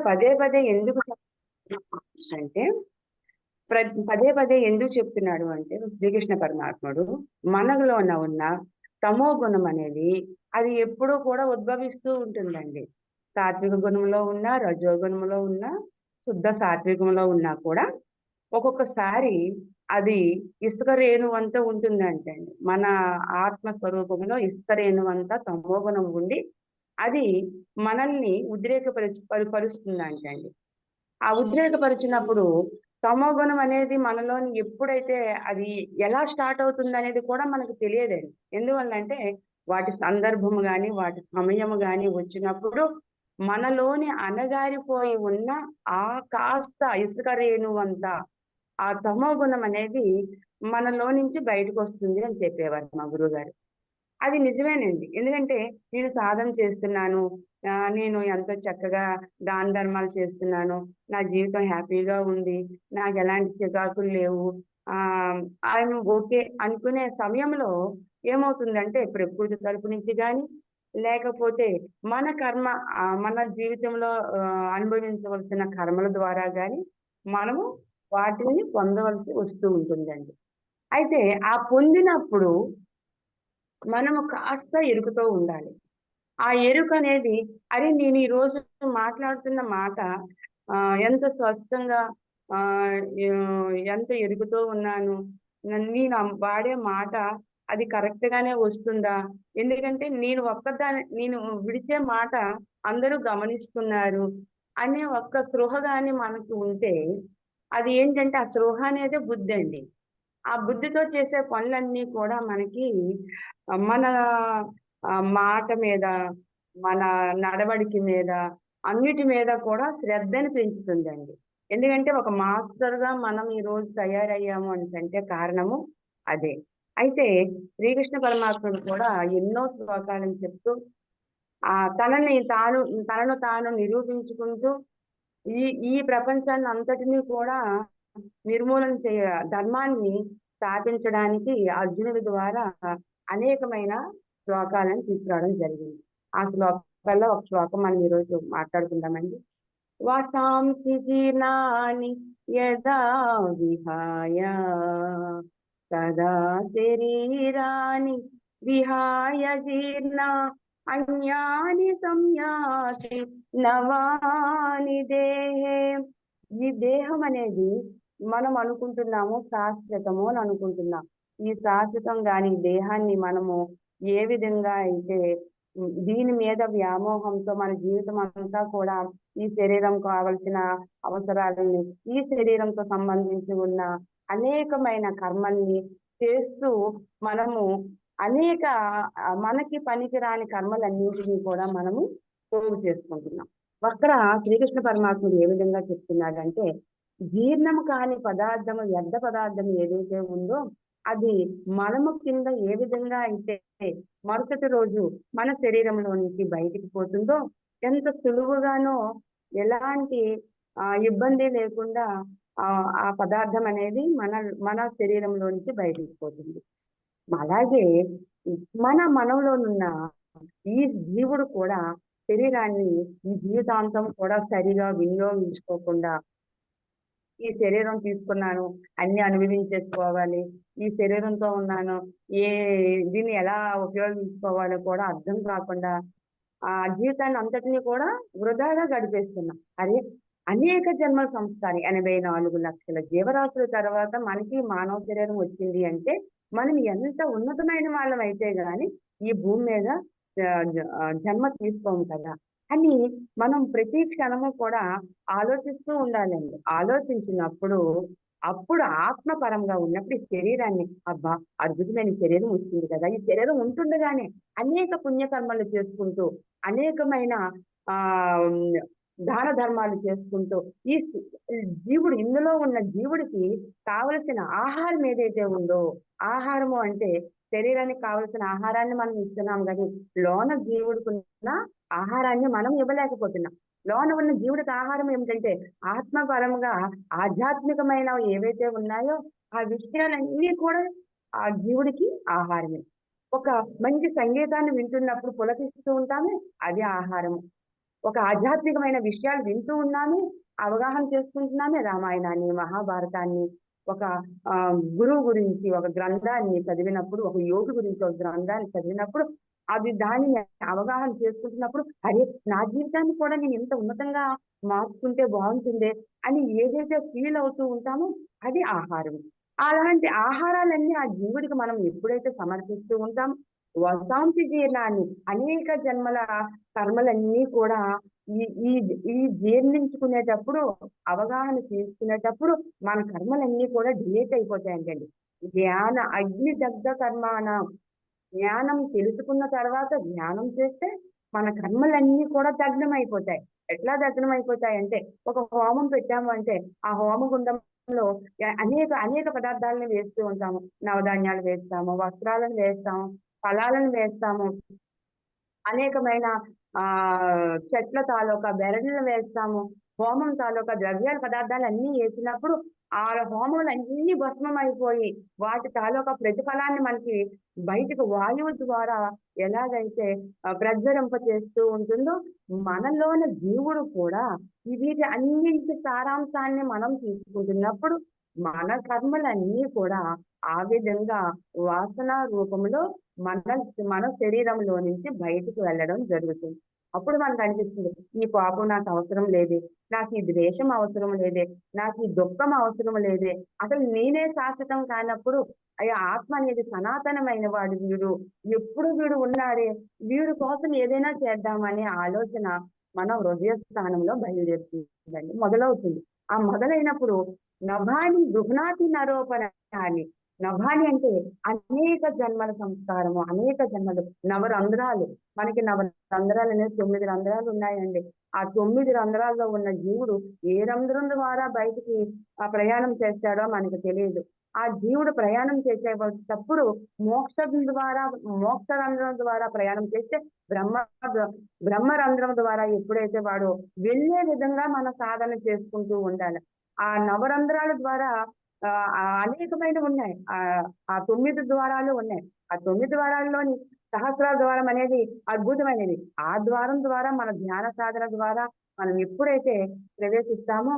పదే పదే ఎందుకు అంటే పదే పదే ఎందుకు చెప్తున్నాడు అంటే శ్రీకృష్ణ పరమాత్ముడు మనలోన ఉన్న తమో గుణం అనేది అది ఎప్పుడూ కూడా ఉద్భవిస్తూ ఉంటుందండి. సాత్విక గుణంలో ఉన్న, రజో గుణంలో ఉన్న, శుద్ధ సాత్వికంలో ఉన్నా కూడా ఒక్కొక్కసారి అది ఇసుక రేణువంతా ఉంటుందంటండి. మన ఆత్మ స్వరూపంలో ఇసుక రేణువంతా తమో గుణం ఉండి అది మనల్ని పరుస్తుందంటండి. ఆ ఉద్రేకపరిచినప్పుడు తమోగుణం అనేది మనలోని ఎప్పుడైతే అది ఎలా స్టార్ట్ అవుతుంది అనేది కూడా మనకు తెలియదండి. ఎందువల్లంటే వాటి సందర్భము గాని, వాటి సమయము గాని వచ్చినప్పుడు మనలోని అణగారిపోయి ఉన్న ఆ కాస్త ఇసుక రేణువంత ఆ తమోగుణం అనేది మనలో నుంచి బయటకొస్తుంది అని చెప్పేవారు మా గురువుగారు. అది నిజమేనండి. ఎందుకంటే నేను సాధన చేస్తున్నాను. నేను ఎంతో చక్కగా దాన ధర్మాలు చేస్తున్నాను. నా జీవితం హ్యాపీగా ఉంది. నాకెలాంటి చికాకులు లేవు. ఐయామ్ ఓకే అనుకునే సమయంలో ఏమవుతుందంటే ప్రకృతి తరపు నుంచి గాని, లేకపోతే మన కర్మ మన జీవితంలో అనుభవించవలసిన కర్మల ద్వారా గాని మనము వాటిని పొందవలసి వస్తూ ఉంటుందండి. అయితే ఆ పొందినప్పుడు మనము కాస్త ఎరుకుతో ఉండాలి. ఆ ఎరుకనేది అరే నేను ఈ రోజు మాట్లాడుతున్న మాట ఎంత స్పష్టంగా ఆహ్, ఎంత ఎరుకుతో ఉన్నాను. నేను వాడే మాట అది కరెక్ట్ గానే వస్తుందా? ఎందుకంటే నేను విడిచే మాట అందరూ గమనిస్తున్నారు అనే ఒక్క స్పృహ గాని మనకు ఉంటే అది ఏంటంటే ఆ స్పృహ అనేదే బుద్ధండి. ఆ బుద్ధితో చేసే పనులన్నీ కూడా మనకి మన మాట మీద, మన నడవడిక మీద, అన్నిటి మీద కూడా శ్రద్ధని పెంచుతుందండి. ఎందుకంటే ఒక మాస్టర్‌గా మనం ఈరోజు తయారయ్యాము అనేసంటే కారణము అదే. అయితే శ్రీకృష్ణ పరమాత్ముడు కూడా ఎన్నో శ్లోకాలను చెప్తూ తనను తాను నిరూపించుకుంటూ ఈ ఈ ప్రపంచాన్ని అంతటిని కూడా నిర్మూలన ధర్మాన్ని స్థాపించడానికి అర్జునుడి ద్వారా అనేకమైన శ్లోకాలను తీసుకురావడం జరిగింది. ఆ శ్లోకాల్లో ఒక శ్లోకం మనం ఈరోజు మాట్లాడుకుందామండి. వాసాంసి జీర్ణాని యదా విహాయ తదా శరీరాని విహాయ జీర్ణ అన్యాని సంయాతి నవాని దేహే. ఈ దేహం అనేది మనం అనుకుంటున్నాము శాశ్వతము అని అనుకుంటున్నాం. ఈ శాశ్వతం గాని దేహాన్ని మనము ఏ విధంగా అయితే దీని మీద వ్యామోహంతో మన జీవితం అంతా కూడా ఈ శరీరం కావలసిన అవసరాలని, ఈ శరీరంతో సంబంధించి ఉన్న అనేకమైన కర్మల్ని చేస్తూ మనము అనేక మనకి పనికిరాని కర్మలన్నింటినీ కూడా మనము పోగు చేసుకుంటున్నాం. అక్కడ శ్రీకృష్ణ పరమాత్ముడు ఏ విధంగా చెప్తున్నాడంటే జీర్ణము కాని పదార్థము వ్యర్థ పదార్థం ఏదైతే ఉందో అది మలము కింద ఏ విధంగా అయితే మరుసటి రోజు మన శరీరంలో నుంచి బయటికి పోతుందో ఎంత సులువుగానో ఎలాంటి ఇబ్బంది లేకుండా ఆ పదార్థం అనేది మన శరీరంలో నుంచి బయటికి పోతుంది. అలాగే మనలోనున్న ఈ జీవుడు కూడా శరీరాన్ని ఈ జీవితాంతం కూడా సరిగా వినియోగించుకోకుండా ఈ శరీరం తీసుకున్నాను అన్ని అనుభవించేసుకోవాలి, ఈ శరీరంతో ఉన్నాను దీన్ని ఎలా ఉపయోగించుకోవాలో కూడా అర్థం కాకుండా ఆ జీవితాన్ని అంతటినీ కూడా వృధాగా గడిపేస్తున్నాం. అదే అనేక జన్మల సంస్కారం 84 లక్షల జీవరాశుల తర్వాత మనకి మానవ శరీరం వచ్చింది అంటే మనం ఎంత ఉన్నతమైన వాళ్ళం అయితే గాని ఈ భూమి మీద జన్మ తీసుకోము కదా అని మనం ప్రతి క్షణము కూడా ఆలోచిస్తూ ఉండాలండి. ఆలోచించినప్పుడు అప్పుడు ఆత్మపరంగా ఉన్నప్పుడు ఈ శరీరాన్ని అబ్బా అద్భుతమైన శరీరం వచ్చింది కదా, ఈ శరీరం ఉంటుండగానే అనేక పుణ్యకర్మలు చేసుకుంటూ అనేకమైన ఆ దాన ధర్మాలు చేసుకుంటూ ఈ జీవుడు ఇందులో ఉన్న జీవుడికి కావలసిన ఆహారం ఏదైతే ఉందో, ఆహారము అంటే శరీరానికి కావలసిన ఆహారాన్ని మనం ఇస్తున్నాం కానీ లోన జీవుడికి ఉన్న ఆహారాన్ని మనం ఇవ్వలేకపోతున్నాం. లోన ఉన్న జీవుడికి ఆహారం ఏమిటంటే ఆత్మపరంగా ఆధ్యాత్మికమైన ఏవైతే ఉన్నాయో ఆ విషయాలన్నీ కూడా ఆ జీవుడికి ఆహారమే. ఒక మంచి సంగీతాన్ని వింటున్నప్పుడు పులకిస్తూ ఉంటామే అది ఆహారము. ఒక ఆధ్యాత్మికమైన విషయాలు వింటూ ఉన్నామే, అవగాహన చేసుకుంటున్నామే. రామాయణాన్ని, మహాభారతాన్ని, ఒక గురువు గురించి ఒక గ్రంథాన్ని చదివినప్పుడు, ఒక యోగి గురించి ఒక గ్రంథాన్ని చదివినప్పుడు, అది దానిని అవగాహన చేసుకుంటున్నప్పుడు, అరే నా జీవితాన్ని కూడా నేను ఇంత ఉన్నతంగా మార్చుకుంటే బాగుంటుందే అని ఏదైతే ఫీల్ అవుతూ ఉంటామో అది ఆహారం. అలాంటి ఆహారాలన్నీ ఆ జీవుడికి మనం ఎప్పుడైతే సమర్పిస్తూ ఉంటామో, వసాంతి జీర్ణాన్ని, అనేక జన్మల కర్మలన్నీ కూడా ఈ ఈ ఈ జీర్ణించుకునేటప్పుడు, అవగాహన చేసుకునేటప్పుడు మన కర్మలన్నీ కూడా డిలీట్ అయిపోతాయంటండి. జ్ఞాన అగ్ని దగ్ధ కర్మాణ, జ్ఞానం తెలుసుకున్న తర్వాత జ్ఞానం చేస్తే మన కర్మలన్నీ కూడా దగ్ధం అయిపోతాయి. ఎట్లా దగ్ధం అయిపోతాయి అంటే, ఒక హోమం పెట్టాము అంటే ఆ హోమగుండంలో అనేక అనేక పదార్థాలను వేస్తూ ఉంటాము. నవధాన్యాలు వేస్తాము, వస్త్రాలను వేస్తాము, ఫలాలను వేస్తాము, అనేకమైన చెట్ల తాలూకా బెరడులను వేస్తాము. హోమం తాలూకా ద్రవ్యాల పదార్థాలు అన్ని వేసినప్పుడు ఆ హోమాలు అన్ని భస్మం అయిపోయి వాటి తాలూకా ప్రతిఫలాన్ని మనకి బయటకు వాయువు ద్వారా ఎలాగైతే ప్రజ్వరింప చేస్తూ ఉంటుందో, మనలోని జీవుడు కూడా వీటి అన్నింటి సారాంశాన్ని మనం తీసుకుంటున్నప్పుడు మన కర్మలన్నీ కూడా ఆ విధంగా వాసన రూపంలో మన మన శరీరంలో నుంచి బయటకు వెళ్ళడం జరుగుతుంది. అప్పుడు మనకు అనిపిస్తుంది, ఈ కోపం నాకు అవసరం లేదే, నాకు ఈ ద్వేషం అవసరం లేదే, నాకు ఈ దుఃఖం అవసరం లేదే, అసలు నేనే శాశ్వతం కానప్పుడు అయ్యా ఆత్మ అనేది సనాతనమైన వాడు వీడు, ఎప్పుడు వీడు ఉన్నాడే, వీడు కోసం ఏదైనా చేద్దామనే ఆలోచన మన హృదయ స్థానంలో బయలుదేరుతుందండి, మొదలవుతుంది. ఆ మొదలైనప్పుడు నభాని గృహ్ణాతి నరోపణ అని, నభాని అంటే అనేక జన్మల సంస్కారము, అనేక జన్మలు, నవరంధ్రాలు. మనకి నవరంధ్రాలు అనేది 9 రంధ్రాలు ఉన్నాయండి. ఆ 9 రంధ్రాల్లో ఉన్న జీవుడు ఏ రంధ్రం ద్వారా బయటికి ప్రయాణం చేస్తాడో మనకు తెలియదు. ఆ జీవుడు ప్రయాణం చేసేటప్పుడు మోక్ష రంధ్రం ద్వారా ప్రయాణం చేస్తే బ్రహ్మ బ్రహ్మరంధ్రం ద్వారా ఎప్పుడైతే వాడు వెళ్ళే విధంగా మన సాధన చేసుకుంటూ ఉండాలి. ఆ నవరంధ్రాల ద్వారా అనేకమైన ఉన్నాయి. ఆ 9 ద్వారాలు ఉన్నాయి. ఆ 9 ద్వారాల్లోని సహస్ర ద్వారం అనేది అద్భుతమైనది. ఆ ద్వారం ద్వారా మన ధ్యాన సాధన ద్వారా మనం ఎప్పుడైతే ప్రవేశిస్తామో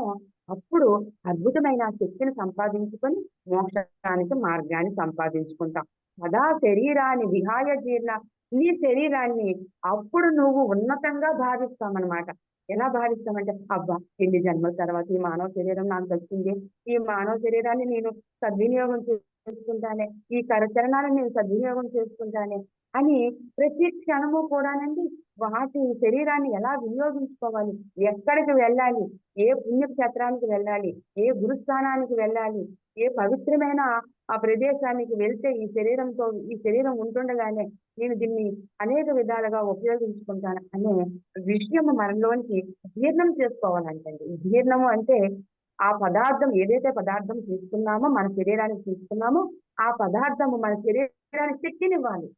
అప్పుడు అద్భుతమైన శక్తిని సంపాదించుకొని మోక్షానికి మార్గాన్ని సంపాదించుకుంటాం. సదా శరీరాన్ని విహాయ జీర్ణ, నీ శరీరాన్ని అప్పుడు నువ్వు ఉన్నతంగా భావిస్తామన్నమాట. ఎలా భావిస్తామంటే, అబ్బా ఎన్ని జన్మల తర్వాత ఈ మానవ శరీరం నాకు వచ్చింది, ఈ మానవ శరీరాన్ని నేను సద్వినియోగం చేసుకుంటానే, ఈ కరచరణాలను నేను సద్వినియోగం చేసుకుంటానే అని ప్రతి క్షణము కూడానండి వాటి శరీరాన్ని ఎలా వినియోగించుకోవాలి, ఎక్కడికి వెళ్ళాలి, ఏ పుణ్యక్షేత్రానికి వెళ్ళాలి, ఏ గురుస్థానానికి వెళ్ళాలి, ఏ పవిత్రమైన ఆ ప్రదేశానికి వెళ్తే ఈ శరీరం ఉంటుండగానే నేను దీన్ని అనేక విధాలుగా ఉపయోగించుకుంటాను అనే విషయం మనలోనికి జీర్ణం చేసుకోవాలంటండి. జీర్ణము అంటే ఆ పదార్థం, ఏదైతే పదార్థం తీసుకున్నామో మన శరీరానికి తీసుకున్నామో ఆ పదార్థము మన శరీరానికి శక్తినివ్వాలి.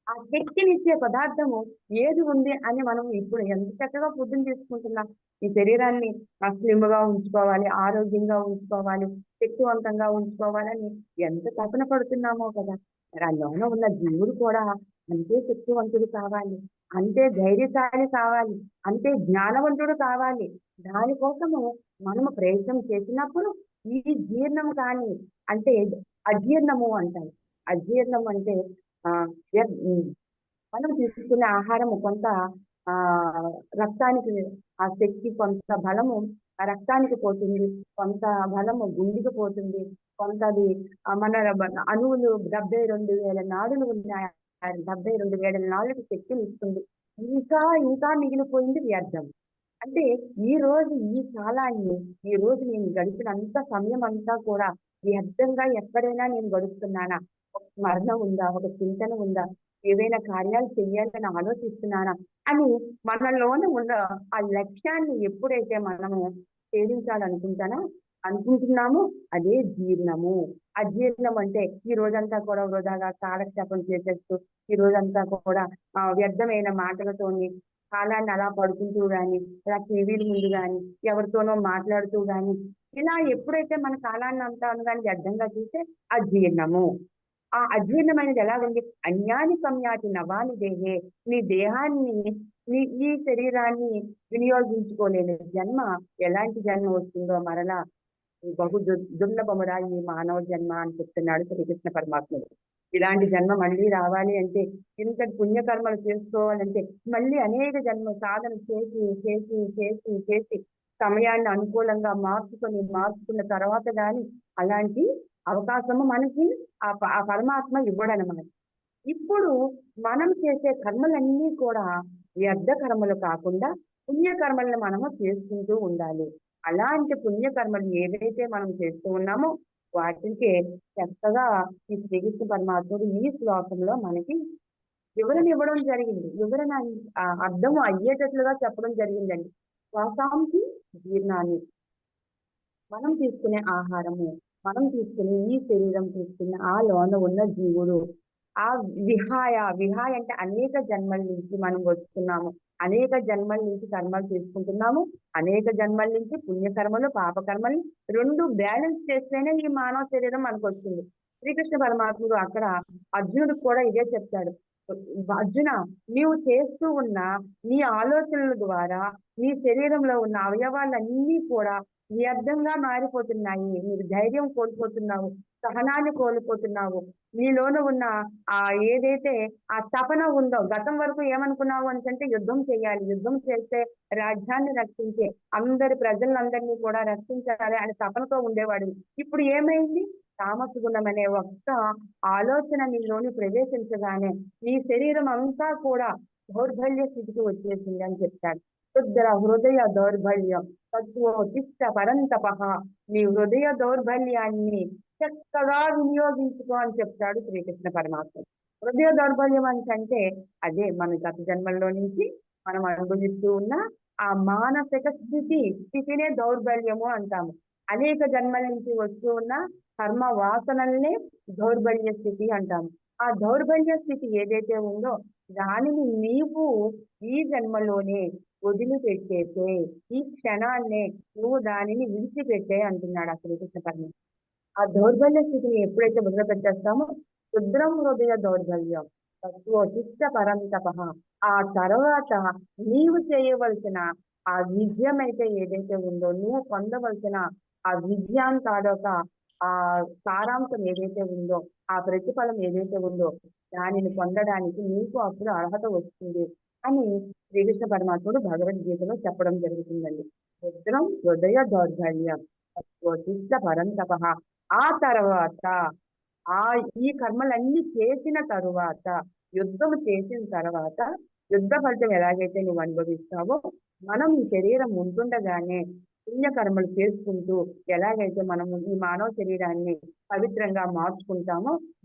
ఆ శక్తినిచ్చే పదార్థము ఏది ఉంది అని మనం ఇప్పుడు ఎంత చక్కగా ఫుడ్ని తీసుకుంటున్నాం. ఈ శరీరాన్ని స్లిమ్ గా ఉంచుకోవాలి, ఆరోగ్యంగా ఉంచుకోవాలి, శక్తివంతంగా ఉంచుకోవాలని ఎంత తపన పడుతున్నామో కదా. మరి అందులోన ఉన్న జీవుడు కూడా అంతే శక్తివంతుడు కావాలి, అంతే ధైర్యశాలి కావాలి, అంతే జ్ఞానవంతుడు కావాలి. దానికోసము మనము ప్రయత్నం చేసినప్పుడు ఈ జీర్ణం కానీ, అంటే అజీర్ణము అంటారు. అజీర్ణం అంటే ఆ మనం తీసుకునే ఆహారము కొంత ఆ రక్తానికి, ఆ శక్తి కొంత బలము ఆ రక్తానికి పోతుంది, కొంత బలము గుండెకి పోతుంది, కొంతది మన అణువులు 72,000 నాడులు ఉన్నాయి, 72,000 నాడులకు శక్తిని ఇస్తుంది. ఇంకా ఇంకా మిగిలిపోయింది వ్యర్థం. అంటే ఈ రోజు ఈ కాలాన్ని, ఈ రోజు నేను గడిపినంత సమయం అంతా కూడా వ్యర్థంగా ఎక్కడైనా నేను గడుపుతున్నానా, ఒక స్మరణ ఉందా, ఒక చింతన ఉందా, ఏవైనా కార్యాలు చెయ్యాలని ఆలోచిస్తున్నానా అని మనలోనే ఉన్న ఆ లక్ష్యాన్ని ఎప్పుడైతే మనము అనుకుంటున్నామో అదే జీర్ణము. అజీర్ణం అంటే ఈ రోజంతా కూడా వృధాగా కాలక్షేపం చేసేస్తూ, ఈ రోజంతా కూడా వ్యర్థమైన మాటలతోని కాలాన్ని అలా పడుకుంటూ గాని, అలా టీవీల ముందు గాని, ఎవరితోనో మాట్లాడుతూ గాని, ఇలా ఎప్పుడైతే మన కాలాన్ని అంతా గాని వ్యర్థంగా చూస్తే అజీర్ణము. ఆ అజీర్ణమైనది ఎలాగండి, అన్యాని సంయాతి నవాని దేహే, నీ దేహాన్ని ఈ శరీరాన్ని వినియోగించుకోలేని జన్మ ఎలాంటి జన్మ వస్తుందో మరలా బహు దుర్లభమురా ఈ మానవ జన్మ అని చెప్తున్నాడు శ్రీకృష్ణ పరమాత్ముడు. ఇలాంటి జన్మ మళ్ళీ రావాలి అంటే, ఇంతటి పుణ్యకర్మలు చేసుకోవాలంటే మళ్ళీ అనేక జన్మ సాధన చేసి చేసి చేసి చేసి సమయాన్ని అనుకూలంగా మార్చుకున్న తర్వాత గాని అలాంటి అవకాశము మనకి ఆ పరమాత్మ ఇవ్వడనమాట. ఇప్పుడు మనం చేసే కర్మలన్నీ కూడా వ్యర్థ కర్మలు కాకుండా పుణ్యకర్మలను మనము చేసుకుంటూ ఉండాలి. అలాంటి పుణ్యకర్మలు ఏవైతే మనం చేస్తూ ఉన్నామో వాటికి చక్కగా ఈ శ్రీకృష్ణ పరమాత్ముడు ఈ శ్లోకంలో మనకి వివరణ ఇవ్వడం జరిగింది. వివరణ అర్థం అయ్యేటట్లుగా చెప్పడం జరిగిందండి. శ్వాసాంకి జీర్ణాన్ని, మనం తీసుకునే ఆహారము, మనం తీసుకునే ఈ శరీరం తీసుకునే ఆ లోన ఉన్న జీవుడు, ఆ విహాయ అంటే అనేక జన్మల నుంచి మనం వస్తున్నాము, అనేక జన్మల నుంచి కర్మలు చేసుకుంటున్నాము, అనేక జన్మల నుంచి పుణ్యకర్మలు పాపకర్మలు రెండు బ్యాలెన్స్ చేస్తేనే ఈ మానవ శరీరం మనకు వస్తుంది. శ్రీకృష్ణ పరమాత్ముడు అక్కడ అర్జునుడికి కూడా ఇదే చెప్తాడు. అర్జున, నీవు చేస్తూ ఉన్న నీ ఆలోచనల ద్వారా నీ శరీరంలో ఉన్న అవయవాలన్నీ కూడా వ్యర్థంగా మారిపోతున్నాయి. నీకు ధైర్యం కోల్పోతున్నావు, సహనాన్ని కోల్పోతున్నావు. నీలోన ఉన్న ఏదైతే ఆ తపన ఉందో, గతం వరకు ఏమనుకున్నావు అంటే యుద్ధం చేయాలి, యుద్ధం చేస్తే రాజ్యాన్ని రక్షించే అందరి ప్రజలందరినీ కూడా రక్షించాలి అనే తపనతో ఉండేవాడు. ఇప్పుడు ఏమైంది? తామస గుణం అనే ఒక్క ఆలోచన నీలోని ప్రవేశించగానే నీ శరీరం అంతా కూడా దౌర్బల్య స్థితికి వచ్చేసింది అని చెప్తాడు. రుద్ర హృదయ దౌర్బల్యం తత్వోత్తిష్ట పరంతపః, నీ హృదయ దౌర్బల్యాన్ని చక్కగా వినియోగించుకో అని చెప్తాడు శ్రీకృష్ణ పరమాత్మ. హృదయ దౌర్బల్యం అంటే అదే మన గత జన్మల్లో నుంచి మనం అనుభవిస్తూ ఉన్న ఆ మానసిక స్థితినే దౌర్బల్యము అంటాము. అనేక జన్మల నుంచి వస్తూ ఉన్న కర్మ వాసనల్నే దౌర్బల్య స్థితి అంటాము. ఆ దౌర్బల్య స్థితి ఏదైతే ఉందో దానిని నీవు ఈ జన్మలోనే వదిలిపెట్టేసే, ఈ క్షణాన్నే నువ్వు దానిని విడిచిపెట్టే అంటున్నాడు ఆ శ్రీకృష్ణ పరమాత్మ. ఆ దౌర్బల్య స్థితిని ఎప్పుడైతే వదిలిపెట్టేస్తామో రుద్రం హృదయ దౌర్బల్యం తత్వోత్తిష్ట పరంతపః, ఆ తర్వాత నీవు చేయవలసిన ఆ విజయం అయితే ఏదైతే ఉందో, నువ్వు పొందవలసిన ఆ విజయం కాదొక ఆ సారాంశం ఏదైతే ఉందో, ఆ ప్రతిఫలం ఏదైతే ఉందో దానిని పొందడానికి నీకు అప్పుడు అర్హత వస్తుంది అని శ్రీకృష్ణ పరమాత్ముడు భగవద్గీతలో చెప్పడం జరుగుతుందండి. రుద్రం హృదయ దౌర్బల్యం తత్వోత్తిష్ట పరంతపః. ఆ తర్వాత ఈ కర్మలన్నీ చేసిన తరువాత, యుద్ధం చేసిన తర్వాత, యుద్ధ ఫలితం ఎలాగైతే నువ్వు అనుభవిస్తావో మనం ఈ శరీరం ఉంటుండగానే పుణ్యకర్మలు చేసుకుంటూ ఎలాగైతే మనము ఈ మానవ శరీరాన్ని పవిత్రంగా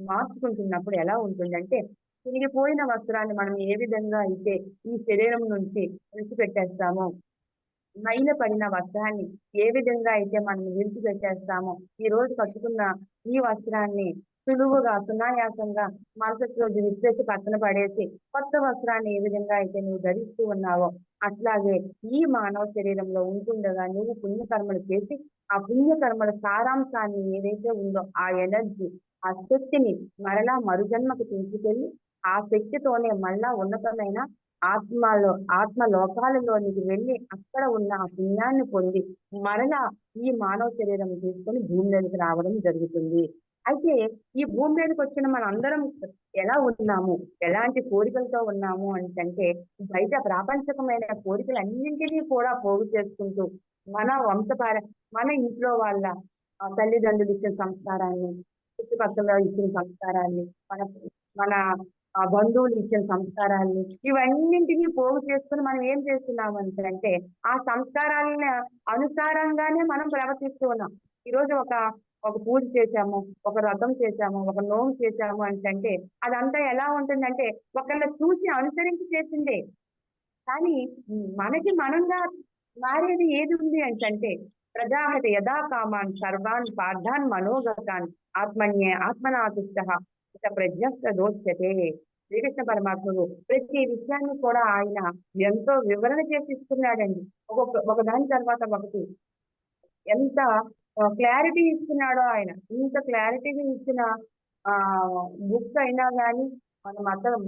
మార్చుకుంటున్నప్పుడు ఎలా ఉంటుందంటే, చిరిగిపోయిన వస్త్రాన్ని మనం ఏ విధంగా అయితే ఈ శరీరం నుంచి విడిచిపెట్టేస్తామో, మైల పడిన వస్త్రాన్ని ఏ విధంగా అయితే మనం విడిచిపెట్టేస్తామో, ఈ రోజు కట్టుకున్న ఈ వస్త్రాన్ని సులువుగా సునాయాసంగా మరుసటి రోజు విడిచేసి పక్కన పడేసి కొత్త వస్త్రాన్ని ఏ విధంగా అయితే నువ్వు ధరిస్తూ ఉన్నావో, అట్లాగే ఈ మానవ శరీరంలో ఉంటుండగా నువ్వు పుణ్యకర్మలు చేసి ఆ పుణ్యకర్మల సారాంశాన్ని ఏదైతే ఉందో ఆ ఎనర్జీ, ఆ శక్తిని మరలా మరుజన్మకు తీసుకెళ్లి ఆ శక్తితోనే మళ్ళా ఉన్నతమైన ఆత్మ లోకాలలోనికి వెళ్ళి అక్కడ ఉన్న ఆ పుణ్యాన్ని పొంది మరలా ఈ మానవ శరీరం తీసుకొని భూమి మీదకి రావడం జరుగుతుంది. అయితే ఈ భూమి మీదకి వచ్చిన మన అందరం ఎలా ఉన్నాము, ఎలాంటి కోరికలతో ఉన్నాము అంటే, బయట ప్రాపంచకమైన కోరికలన్నింటినీ కూడా పోగు చేసుకుంటూ మన ఇంట్లో వాళ్ళ తల్లిదండ్రులు ఇచ్చిన సంస్కారాన్ని, చుట్టుపక్కల ఇచ్చిన సంస్కారాన్ని, మన బంధువులు ఇచ్చిన సంస్కారాన్ని, ఇవన్నింటినీ పోగు చేసుకుని మనం ఏం చేస్తున్నాము అంటే ఆ సంస్కారాలను అనుసారంగానే మనం ప్రవర్తిస్తూ ఉన్నాం. ఈరోజు ఒక పూజ చేశాము, ఒక వ్రతం చేశాము, ఒక నోము చేశాము అంటే అదంతా ఎలా ఉంటుందంటే ఒకళ్ళ చూసి అనుసరించి చేసిందే. కానీ మనకి మనంగా మారేది ఏది ఉంది అంటే, ప్రజాహత యథా కామాన్ సర్వాన్ పార్థాన్ మనోగతాన్ ఆత్మనాతుష్టః ప్రజ్ఞస్త దోచ్యతే. శ్రీకృష్ణ పరమాత్ముడు ప్రతి విషయాన్ని కూడా ఆయన ఎంతో వివరణ చేసి ఇస్తున్నాడండి. ఒక దాని తర్వాత ఒకటి ఎంత క్లారిటీ ఇస్తున్నాడో ఆయన. ఇంత క్లారిటీగా ఇచ్చిన బుక్ అయినా కానీ మన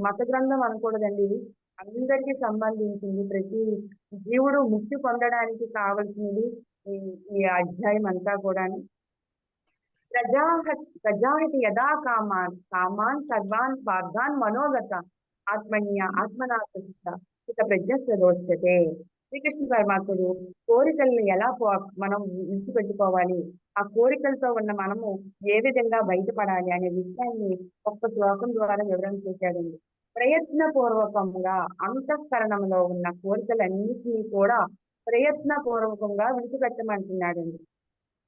మత గ్రంథం అనకూడదండి ఇది. అందరికీ సంబంధించింది. ప్రతి జీవుడు ముక్తి పొందడానికి కావలసినది ఈ ఈ అధ్యాయం అంతా కూడాను. ప్రజాహ ప్రజాహితి యదా కామాన్ కామాన్ సర్వాన్ పార్థాన్ మనోగత ఆత్మన్య ఆత్మనాథ ఇక ప్రజ్ఞస్వదోచ్యతే. శ్రీకృష్ణ పరమాత్ముడు కోరికల్ని ఎలా మనం విడిచిపెట్టుకోవాలి, ఆ కోరికలతో ఉన్న మనము ఏ విధంగా బయటపడాలి అనే విషయాన్ని ఒక్క శ్లోకం ద్వారా వివరణ చేశాడండి. ప్రయత్నపూర్వకంగా అంతఃకరణంలో ఉన్న కోరికలన్నిటినీ కూడా ప్రయత్నపూర్వకంగా విడిచిపెట్టమంటున్నాడండి.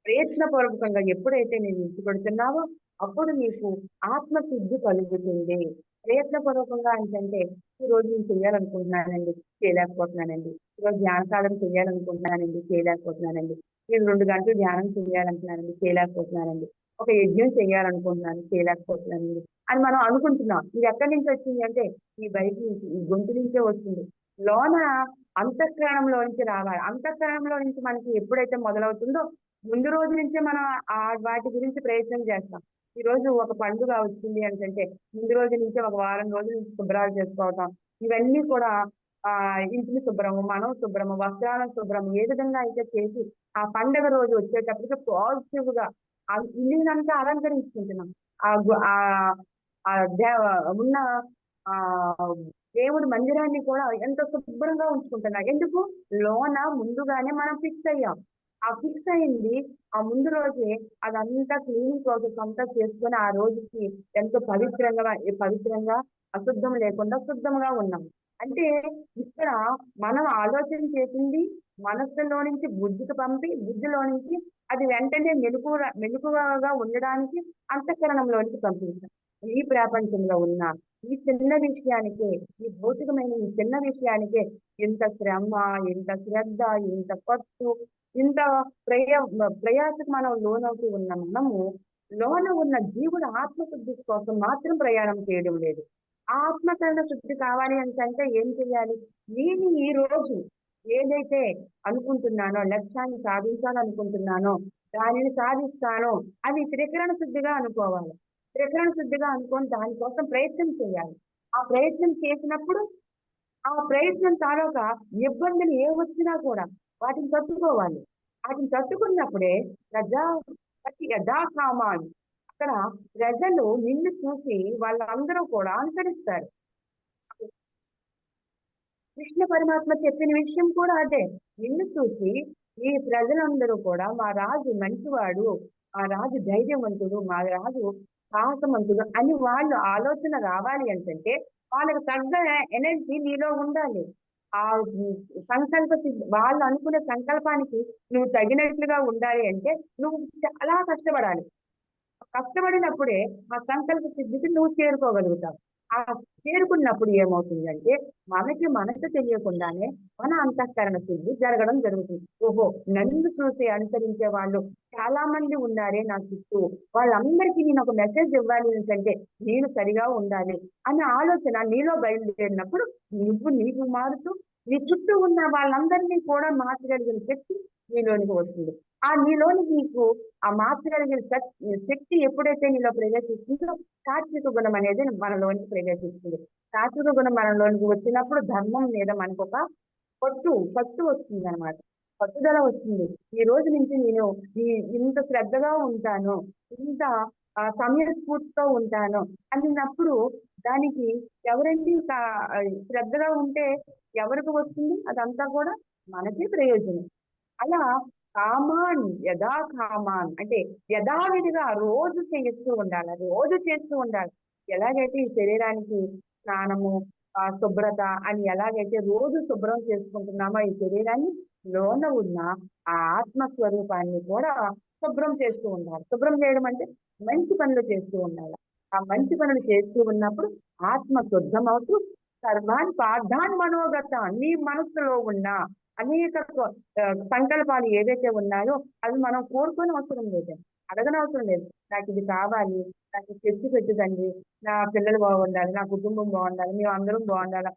ప్రయత్నపూర్వకంగా ఎప్పుడైతే నేను ఇష్టపడుతున్నావో అప్పుడు నీకు ఆత్మసిద్ధి కలుగుతుంది. ప్రయత్నపూర్వకంగా అంటే ఈరోజు నేను చేయాలనుకుంటున్నానండి, చేయలేకపోతున్నానండి. ఈరోజు ధ్యాన సాధన చేయాలనుకుంటున్నానండి, చేయలేకపోతున్నానండి. నేను 2 గంటలు ధ్యానం చేయాలనుకుంటున్నానండి, చేయలేకపోతున్నానండి. ఒక యజ్ఞం చేయాలనుకుంటున్నాను, చేయలేకపోతున్నానండి అని మనం అనుకుంటున్నాం. ఇది ఎక్కడి నుంచి వచ్చింది అంటే ఈ బయట నుంచి, ఈ గొంతు నుంచే వస్తుంది. లోన అంతఃకరణంలో నుంచి రావాలి. అంతఃకరణంలో నుంచి మనకి ఎప్పుడైతే మొదలవుతుందో ముందు రోజు నుంచే మనం వాటి గురించి ప్రయత్నం చేస్తాం. ఈ రోజు ఒక పండుగ వచ్చింది అంటే ముందు రోజు నుంచే ఒక వారం రోజుల నుంచి శుభ్రాలు చేసుకోవటం, ఇవన్నీ కూడా ఇంటిని శుభ్రము, మనం శుభ్రము, వస్త్రాలను శుభ్రము ఏ విధంగా అయితే చేసి ఆ పండుగ రోజు వచ్చేటప్పటికి పాజిటివ్ గా ఆ ఇల్లునంతా అలంకరించుకుంటున్నాం. ఆ గు- ఆ ఆ దేవ ఉన్న ఆ దేవుడి మందిరాన్ని కూడా ఎంతో శుభ్రంగా ఉంచుకుంటున్నాం. ఎందుకు? లోన ముందుగానే మనం ఫిక్స్ అయ్యాం. ఆ ఫిక్స్ అయింది ఆ ముందు రోజే అదంతా క్లీనింగ్ ప్రాసెస్ అంతా చేసుకొని ఆ రోజుకి ఎంతో పవిత్రంగా అశుద్ధం లేకుండా శుద్ధంగా ఉన్నాం. అంటే ఇక్కడ మనం ఆలోచన చేసింది మనస్సులో నుంచి బుద్ధికి పంపి బుద్ధిలో నుంచి అది వెంటనే మెలకువగా ఉండడానికి అంతఃకరణంలోనికి పంపించాం. ఈ ప్రపంచంలో ఉన్న ఈ చిన్న విషయానికే, ఈ భౌతికమైన ఈ చిన్న విషయానికే ఇంత శ్రమ, ఇంత శ్రద్ధ, ఇంత ఖర్చు, ఇంత ప్రయాసకు మనం లోనవుతూ ఉన్న మనము లోన ఉన్న జీవుడు ఆత్మశుద్ధి కోసం మాత్రం ప్రయాణం చేయడం లేదు. ఆ ఆత్మకరణ శుద్ధి కావాలి అంటే ఏం చేయాలి? నేను ఈ రోజు ఏదైతే అనుకుంటున్నానో, లక్ష్యాన్ని సాధించాలనుకుంటున్నానో దానిని సాధిస్తానో అది త్రికరణ శుద్ధిగా అనుకోవాలి. త్రికరణ శుద్ధిగా అనుకొని దానికోసం ప్రయత్నం చేయాలి. ఆ ప్రయత్నం చేసినప్పుడు ఆ ప్రయత్నం తాలూకా ఇబ్బందులు ఏ వచ్చినా కూడా వాటిని తట్టుకోవాలి. వాటిని తట్టుకున్నప్పుడే ప్రజా యథాకామాలు అక్కడ ప్రజలు నిన్ను చూసి వాళ్ళందరూ కూడా అనుసరిస్తారు. కృష్ణ పరమాత్మ చెప్పిన విషయం కూడా అదే. నిన్ను చూసి ఈ ప్రజలందరూ కూడా మా రాజు మంచివాడు, మా రాజు ధైర్యవంతుడు, మా రాజు సాహసవంతుడు అని వాళ్ళు ఆలోచన రావాలి అంటే వాళ్ళకి తగ్గ ఎనర్జీ నీలో ఉండాలి. ఆ సంకల్ప వాళ్ళు అనుకునే సంకల్పానికి నువ్వు తగినట్లుగా ఉండాలి అంటే నువ్వు చాలా కష్టపడాలి. కష్టపడినప్పుడే ఆ సంకల్ప సిద్ధికి నువ్వు చేరుకోగలుగుతావు. ఆ చేరుకున్నప్పుడు ఏమవుతుందంటే మనకు తెలియకుండానే మన అంతఃకరణ సిద్ధి జరగడం జరుగుతుంది. ఓహో, నన్ను చూసి అనుసరించే వాళ్ళు చాలా మంది ఉన్నారే నా చుట్టూ, వాళ్ళందరికీ నేను ఒక మెసేజ్ ఇవ్వాలి అంటే నేను సరిగా ఉండాలి అనే ఆలోచన నీలో బయలుదేరినప్పుడు నీకు మారుతూ నీ చుట్టూ ఉన్న వాళ్ళందరినీ కూడా మార్చగలిగిన శక్తి నీలోనికి వస్తుంది. ఆ నీలోనికి నీకు ఆ మార్చగలిగిన శక్తి ఎప్పుడైతే నీలో ప్రవేశిస్తుందో సాత్విక గుణం అనేది మనలోనికి ప్రవేశిస్తుంది. సాత్విక గుణం మనలోనికి వచ్చినప్పుడు ధర్మం మీద మనకు ఒక పట్టు వస్తుంది అనమాట. పట్టుదల వస్తుంది. ఈ రోజు నుంచి నేను ఇంత శ్రద్ధగా ఉంటాను, ఇంత సమయస్ఫూర్తితో ఉంటాను అన్నప్పుడు దానికి ఎవరండి శ్రద్ధగా ఉంటే ఎవరికి వస్తుంది? అదంతా కూడా మనకే ప్రయోజనం. అలా కామాన్ కామాన్ అంటే యథావిధిగా రోజు చేస్తూ ఉండాలి. ఎలాగైతే ఈ శరీరానికి స్నానము, శుభ్రత అని ఎలాగైతే రోజు శుభ్రం చేసుకుంటున్నామో ఈ శరీరాన్ని, లోన ఉన్న ఆ ఆత్మస్వరూపాన్ని కూడా శుభ్రం చేస్తూ ఉండాలి. శుభ్రం చేయడం అంటే మంచి పనులు చేస్తూ ఉండాలి. ఆ మంచి పనులు చేస్తూ ఉన్నప్పుడు ఆత్మ శుద్ధం అవుతూ సర్వాన్ పార్థాన్ మనోగత నీ మనసులో ఉన్న అనేక సంకల్పాలు ఏవైతే ఉన్నాయో అవి మనం కోరుకొని అవసరం లేదు, అడగనవసరం లేదు. నాకు ఇది కావాలి, నాకు తెచ్చి పెట్టదండి, నా పిల్లలు బాగుండాలి, నా కుటుంబం బాగుండాలి, మేము అందరం బాగుండాలా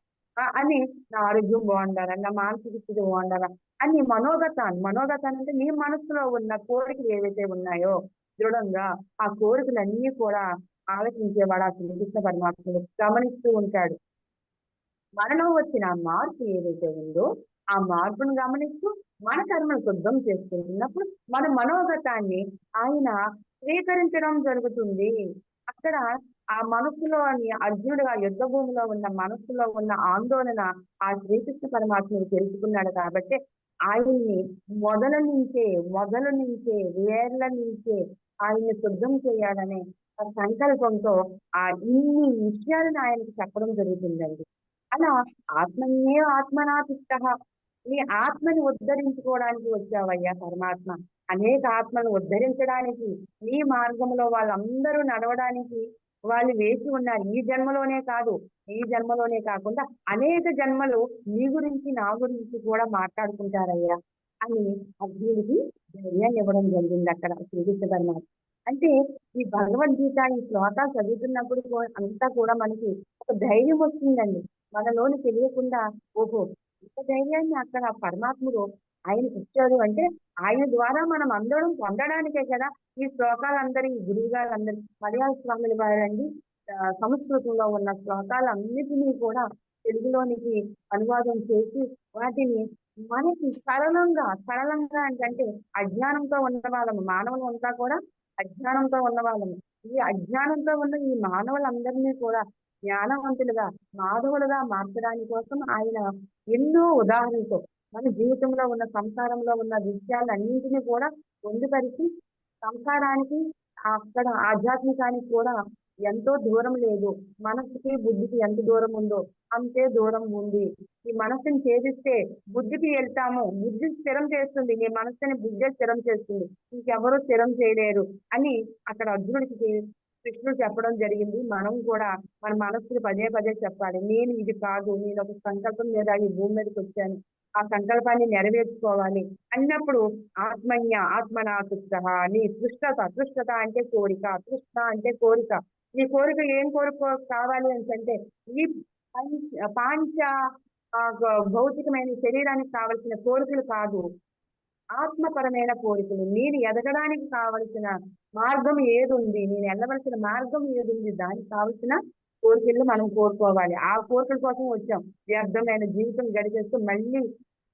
అని, నా ఆరోగ్యం బాగుండాలా, నా మానసిక స్థితి బాగుండాలా అని మనోగతాన్ని అంటే నీ మనసులో ఉన్న కోరికలు ఏవైతే ఉన్నాయో దృఢంగా ఆ కోరికలన్నీ కూడా ఆలోచించేవాడు ఆ శ్రీకృష్ణ పరమాత్ముడు గమనిస్తూ ఉంటాడు. మనలో వచ్చిన ఆ మార్పు ఏదైతే ఉందో ఆ మార్పును గమనిస్తూ మన కర్మను శుద్ధం చేసుకుంటున్నప్పుడు మన మనోగతాన్ని ఆయన స్వీకరించడం జరుగుతుంది. అక్కడ ఆ మనస్సులోని అర్జునుడు ఆ యుద్ధ భూమిలో ఉన్న మనస్సులో ఉన్న ఆందోళన ఆ శ్రీకృష్ణ పరమాత్ముడు తెలుసుకున్నాడు కాబట్టి ఆయన్ని మొదలు నుంచే వేర్ల నుంచే ఆయన్ని శుద్ధం చేయాలనే ఆ సంకల్పంతో ఆ ఇన్ని విషయాలను ఆయనకు చెప్పడం జరుగుతుందండి. అలా ఆత్మన్యే ఆత్మనాతిష్ట, నీ ఆత్మని ఉద్ధరించుకోవడానికి వచ్చావయ్యా పరమాత్మ. అనేక ఆత్మను ఉద్ధరించడానికి నీ మార్గంలో వాళ్ళందరూ నడవడానికి వాళ్ళు వేసి ఉన్నారు. ఈ జన్మలోనే కాదు, ఈ జన్మలోనే కాకుండా అనేక జన్మలు నీ గురించి నా గురించి కూడా మాట్లాడుకుంటారయ్యా అని అర్జునుడికి ధైర్యాన్ని ఇవ్వడం జరిగింది అక్కడ శ్రీకృష్ణ పరమాత్మ. అంటే ఈ భగవద్గీత ఈ శ్లోకాలు చదువుతున్నప్పుడు అంతా కూడా మనకి ఒక ధైర్యం వస్తుందండి. మనలోని తెలియకుండా ఓహో, ఇంత ధైర్యాన్ని అక్కడ పరమాత్ముడు ఆయనకి ఇచ్చాడు అంటే ఆయన ద్వారా మనం అందరం పొందడానికే కదా ఈ శ్లోకాలందరి ఈ గురువు గారందరి మలయాళ స్వాముల వారండి సంస్కృతంలో ఉన్న శ్లోకాలన్నిటినీ కూడా తెలుగులోనికి అనువాదం చేసి వాటిని మనకి సరళంగా అంటే అజ్ఞానంతో ఉన్న వాళ్ళము మానవులు అంతా కూడా అజ్ఞానంతో ఉన్న వాళ్ళము. ఈ అజ్ఞానంతో ఉన్న ఈ మానవులందరినీ కూడా జ్ఞానవంతులుగా మాధవులుగా మార్చడానికి కోసం ఆయన ఎన్నో ఉదాహరణతో మన జీవితంలో ఉన్న సంసారంలో ఉన్న విషయాలన్నింటినీ కూడా పొందుపరిచి సంసారానికి అక్కడ ఆధ్యాత్మికానికి కూడా ఎంతో దూరం లేదు. మనసుకి బుద్ధికి ఎంత దూరం ఉందో అంతే దూరం ఉంది. ఈ మనసుని ఛేదిస్తే బుద్ధికి వెళ్తాము, బుద్ధి స్థిరం చేస్తుంది, నీ మనసుని బుద్ధి స్థిరం చేస్తుంది, ఇంకెవరూ స్థిరం చేయలేరు అని అక్కడ అర్జునుడికి కృష్ణుడు చెప్పడం జరిగింది. మనం కూడా మన మనస్సుని పదే పదే చెప్పాలి. నేను ఇది కాదు, నేను ఒక సంకల్పం మీద ఈ భూమి మీదకి వచ్చాను, ఆ సంకల్పాన్ని నెరవేర్చుకోవాలి అన్నప్పుడు ఆత్మనాతుష్ట, నీ తృష్టత అంటే కోరిక, తృష్ణ అంటే కోరిక. నీ కోరిక ఏం కోరిక కావాలి అంటే ఈ పాంచ భౌతికమైన శరీరానికి కావలసిన కోరికలు కాదు, ఆత్మపరమైన కోరికలు. నేను ఎదగడానికి కావలసిన మార్గం ఏది ఉంది, నేను వెళ్ళవలసిన మార్గం ఏది ఉంది, దానికి కావలసిన కోరికలు మనం కోరుకోవాలి. ఆ కోరికల కోసం వచ్చాం. వ్యర్థమైన జీవితం గడిచేస్తూ మళ్ళీ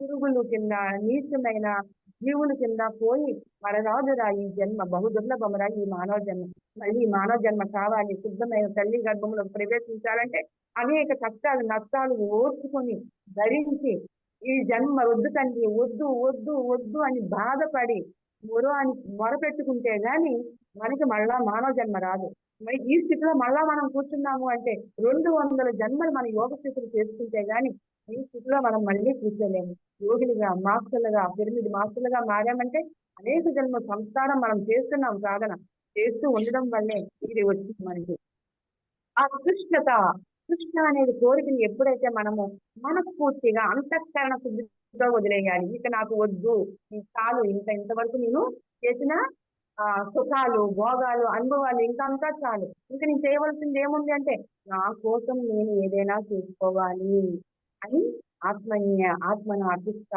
పురుగులు కింద నీచమైన జీవుల కింద పోయి మరరాదురా ఈ జన్మ, బహుదుర్లభమరా ఈ మానవ జన్మ, మళ్ళీ మానవ జన్మ కావాలి, శుద్ధమైన తల్లి గర్భంలో ప్రవేశించాలంటే అనేక కష్టాలు నష్టాలు ఓర్చుకొని భరించి ఈ జన్మ వద్దు తండ్రి, వద్దు వద్దు వద్దు అని బాధపడి మొరపెట్టుకుంటే గాని మనకి మళ్ళా మానవ జన్మ రాదు. మరి ఈ స్థితిలో మళ్ళా మనం కూర్చున్నాము అంటే 200 జన్మలు మన యోగ స్థితులు చేసుకుంటే గాని ఈ స్థితిలో మనం మళ్ళీ కూర్చోలేము. యోగులుగా మాస్టర్లుగా పిరమిడ్ మాస్టర్లుగా మారామంటే అనేక జన్మ సంస్కారం మనం చేస్తున్నాం, సాధన చేస్తూ ఉండడం వల్లే ఇది వచ్చింది మనకి. ఆ కృష్ణ అనేది కోరికని ఎప్పుడైతే మనము మనస్ఫూర్తిగా అంతఃకరణ శుద్ధితో వదిలేయాలి. ఇక నాకు వద్దు, చాలు, ఇంతవరకు నేను చేసిన సుఖాలు భోగాలు అనుభవాలు ఇంకంతా చాలు, ఇంకా నేను చేయవలసింది ఏముంది అంటే నా కోసం నేను ఏదైనా చేసుకోవాలి అని ఆత్మనాతిష్ట,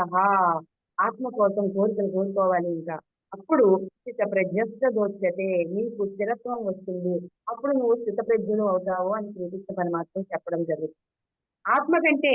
ఆత్మ కోసం కోరికలు కోరుకోవాలి. ఇంకా అప్పుడు స్థిత ప్రజ్ఞస్థ దోచ్యతే, నీకు స్థిరత్వం వస్తుంది, అప్పుడు నువ్వు స్థితప్రజ్ఞుడు అవుతావు అని శ్రీకృష్ణ పరమాత్మ చెప్పడం జరుగుతుంది. ఆత్మ కంటే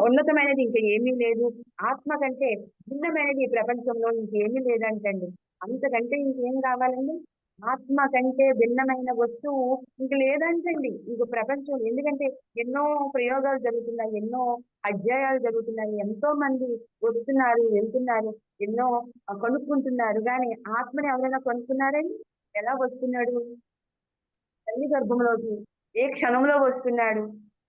ఉన్నతమైనది ఇంకా ఏమీ లేదు, ఆత్మ కంటే భిన్నమైనది ఈ ప్రపంచంలో ఇంకేమీ లేదంటండి. అంతకంటే ఇంకేం కావాలండి? ఆత్మ కంటే భిన్నమైన వస్తువు ఇంక లేదంటండి ఇంక ప్రపంచం. ఎందుకంటే ఎన్నో ప్రయోగాలు జరుగుతున్నాయి, ఎన్నో అధ్యాయాలు జరుగుతున్నాయి, ఎంతో మంది వస్తున్నారు వెళ్తున్నారు, ఎన్నో కొనుక్కుంటున్నారు. కానీ ఆత్మని ఎవరైనా కొనుక్కున్నారని? ఎలా వస్తున్నాడు? తల్లి గర్భంలోకి ఏ క్షణంలో వస్తున్నాడు?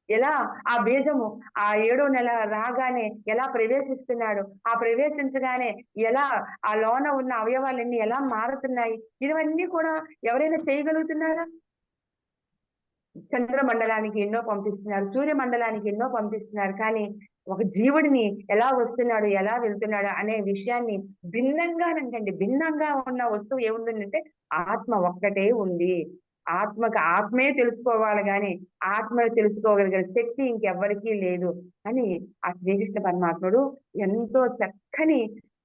ఎలా ఆ బీజము ఆ 7వ నెల రాగానే ఎలా ప్రవేశిస్తున్నాడు? ఆ ప్రవేశించగానే ఎలా ఆ లోన ఉన్న అవయవాలన్నీ ఎలా మారుతున్నాయి? ఇవన్నీ కూడా ఎవరైనా చేయగలుగుతున్నారా? చంద్రమండలానికి ఎన్నో పంపిస్తున్నారు, సూర్యమండలానికి ఎన్నో పంపిస్తున్నారు, కానీ ఒక జీవుడిని ఎలా వస్తున్నాడు ఎలా వెళ్తున్నాడు అనే విషయాన్ని భిన్నంగా ఉన్న వస్తువు ఏముందంటే ఆత్మ ఒక్కటే ఉంది. ఆత్మే తెలుసుకోవాలి గాని ఆత్మను తెలుసుకోగలిగిన శక్తి ఇంకెవ్వరికీ లేదు అని ఆ శ్రీకృష్ణ పరమాత్ముడు ఎంతో చక్కని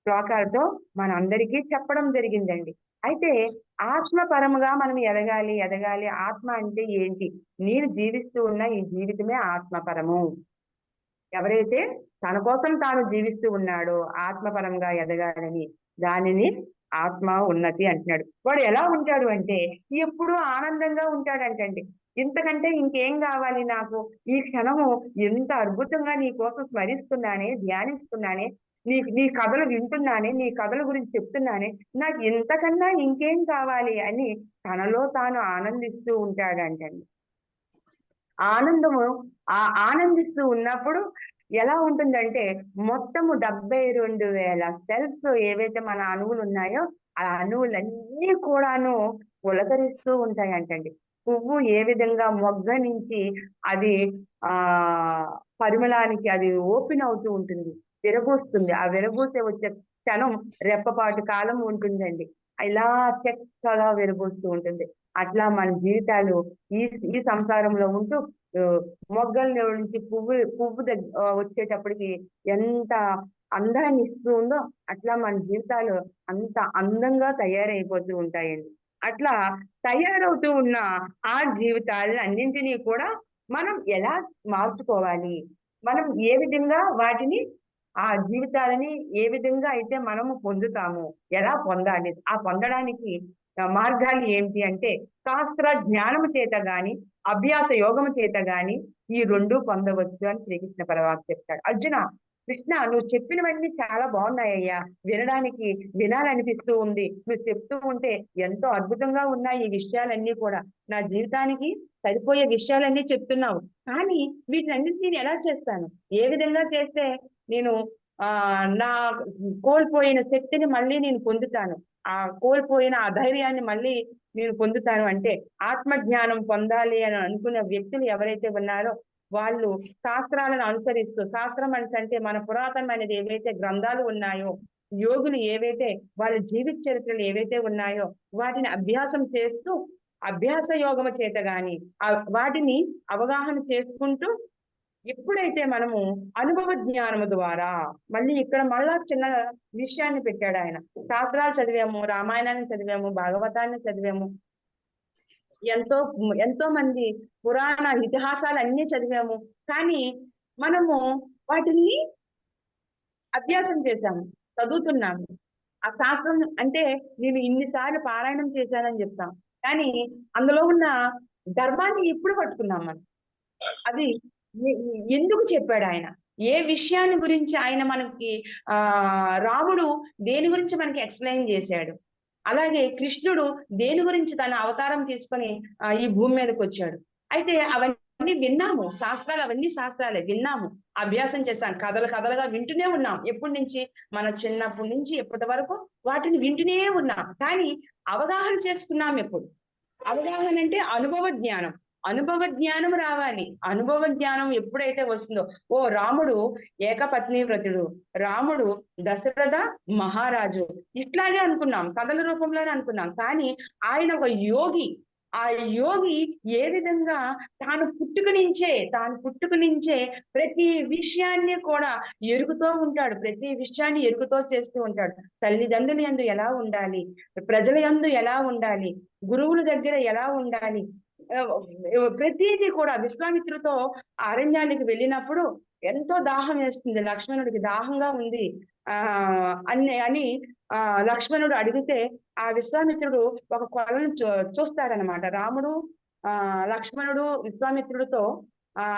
శ్లోకాలతో మన అందరికీ చెప్పడం జరిగిందండి. అయితే ఆత్మపరముగా మనం ఎదగాలి. ఆత్మ అంటే ఏంటి? నేను జీవిస్తూ ఉన్న ఈ జీవితమే ఆత్మపరము. ఎవరైతే తన కోసం తాను జీవిస్తూ ఉన్నాడో ఆత్మపరంగా ఎదగాలని, దానిని ఆత్మ ఉన్నతి అంటున్నాడు. వాడు ఎలా ఉంటాడు అంటే ఎప్పుడూ ఆనందంగా ఉంటాడంటండి. ఇంతకంటే ఇంకేం కావాలి నాకు? ఈ క్షణము ఎంత అద్భుతంగా నీ కోసం స్మరిస్తున్నానే, ధ్యానిస్తున్నానే, నీ కథలు వింటున్నానే, నీ కథల గురించి చెప్తున్నానే, నాకు ఇంతకన్నా ఇంకేం కావాలి అని తనలో తాను ఆనందిస్తూ ఉంటాడంటండి. ఆనందము ఆనందిస్తూ ఉన్నప్పుడు ఎలా ఉంటుందంటే మొత్తము 72,000 సెల్స్ ఏవైతే మన అణువులు ఉన్నాయో ఆ అణువులన్నీ కూడాను పులకరిస్తూ ఉంటాయంటండి. పువ్వు ఏ విధంగా మొగ్గ నుంచి అది ఆ పరిమళానికి అది ఓపెన్ అవుతూ ఉంటుంది, విరబూస్తుంది. ఆ విరబూసే వచ్చే క్షణం రెప్పపాటు కాలం ఉంటుందండి. ఇలా చక్కగా విరబూస్తూ ఉంటుంది. అట్లా మన జీవితాలు ఈ ఈ సంసారంలో ఉంటూ మొగ్గల నుంచి పువ్వు వచ్చేటప్పటికి ఎంత అందాన్ని ఇస్తూ ఉందో అట్లా మన జీవితాలు అంత అందంగా తయారైపోతూ ఉంటాయండి. అట్లా తయారవుతూ ఉన్న ఆ జీవితాలను అన్నింటినీ కూడా మనం ఎలా మార్చుకోవాలి, మనం ఏ విధంగా వాటిని ఆ జీవితాలని ఏ విధంగా అయితే మనము పొందుతాము, ఎలా పొందాలి, ఆ పొందడానికి మార్గాలు ఏంటి అంటే శాస్త్ర జ్ఞానము చేత గాని అభ్యాస యోగము చేత గాని ఈ రెండు పొందవచ్చు అని శ్రీకృష్ణ పరమాత్మ చెప్తాడు. అర్జున, కృష్ణ నువ్వు చెప్పినవన్నీ చాలా బాగున్నాయ్యా, వినడానికి వినాలనిపిస్తూ ఉంది. నువ్వు చెప్తూ ఉంటే ఎంతో అద్భుతంగా ఉన్నాయి ఈ విషయాలన్నీ కూడా. నా జీవితానికి సరిపోయే విషయాలన్నీ చెప్తున్నావు. కానీ వీటినన్నింటినీ ఎలా చేస్తాను? ఏ విధంగా చేస్తే నేను నా కోల్పోయిన శక్తిని మళ్ళీ నేను పొందుతాను, ఆ కోల్పోయిన ఆ ధైర్యాన్ని మళ్ళీ నేను పొందుతాను అంటే ఆత్మజ్ఞానం పొందాలి అని అనుకునే వ్యక్తులు ఎవరైతే ఉన్నారో వాళ్ళు శాస్త్రాలను అనుసరిస్తూ, శాస్త్రం అంటే మన పురాతనమైనది ఏవైతే గ్రంథాలు ఉన్నాయో, యోగులు ఏవైతే వాళ్ళ జీవిత చరిత్రలు ఏవైతే ఉన్నాయో వాటిని అభ్యాసం చేస్తూ అభ్యాస యోగము చేత గాని వాటిని అవగాహన చేసుకుంటూ ఎప్పుడైతే మనము అనుభవ జ్ఞానము ద్వారా, మళ్ళీ ఇక్కడ మళ్ళా చిన్న విషయాన్ని పెట్టాడు ఆయన. శాస్త్రాలు చదివాము, రామాయణాన్ని చదివాము, భాగవతాన్ని చదివాము, ఎంతో ఎంతో మంది పురాణ ఇతిహాసాలు అన్ని చదివాము. కానీ మనము వాటిని అభ్యాసం చేశాము, చదువుతున్నాము. ఆ శాస్త్రం అంటే నేను ఇన్నిసార్లు పారాయణం చేశానని చెప్తాం, కానీ అందులో ఉన్న ధర్మాన్ని ఎప్పుడు పట్టుకున్నాం మనం? అది ఎందుకు చెప్పాడు ఆయన? ఏ విషయాన్ని గురించి ఆయన మనకి రాముడు దేని గురించి మనకి ఎక్స్ప్లెయిన్ చేశాడు? అలాగే కృష్ణుడు దేని గురించి తన అవతారం తీసుకొని ఈ భూమి మీదకి వచ్చాడు? అయితే అవన్నీ విన్నాము, శాస్త్రాలు అవన్నీ శాస్త్రాలే విన్నాము, అభ్యాసం చేశాం, కథలుగా వింటూనే ఉన్నాం. ఎప్పటి నుంచి? మన చిన్నప్పటి నుంచి ఎప్పటి వరకు వాటిని వింటూనే ఉన్నాం. కానీ అవగాహన చేసుకున్నాం ఎప్పుడు? అవగాహన అంటే అనుభవ జ్ఞానం. అనుభవ జ్ఞానం రావాలి. అనుభవ జ్ఞానం ఎప్పుడైతే వస్తుందో, ఓ రాముడు ఏకపత్ని వ్రతుడు, రాముడు దశరథ మహారాజు, ఇట్లాగే అనుకున్నాం, కథల రూపంలోనే అనుకున్నాం. కానీ ఆయన ఒక యోగి. ఆ యోగి ఏ విధంగా తాను పుట్టుక నుంచే ప్రతి విషయాన్ని కూడా ఎరుగుతూ ఉంటాడు, ప్రతి విషయాన్ని ఎరుగుతో చేస్తూ ఉంటాడు. తల్లిదండ్రుల యందు ఎలా ఉండాలి, ప్రజల యందు ఎలా ఉండాలి, గురువుల దగ్గర ఎలా ఉండాలి, ప్రతిదీ కూడా విశ్వామిత్రుతో అరణ్యానికి వెళ్ళినప్పుడు ఎంతో దాహం వేస్తుంది, లక్ష్మణుడికి దాహంగా ఉంది అని లక్ష్మణుడు అడిగితే ఆ విశ్వామిత్రుడు ఒక కొలను చూస్తాడనమాట. రాముడు లక్ష్మణుడు విశ్వామిత్రుడితో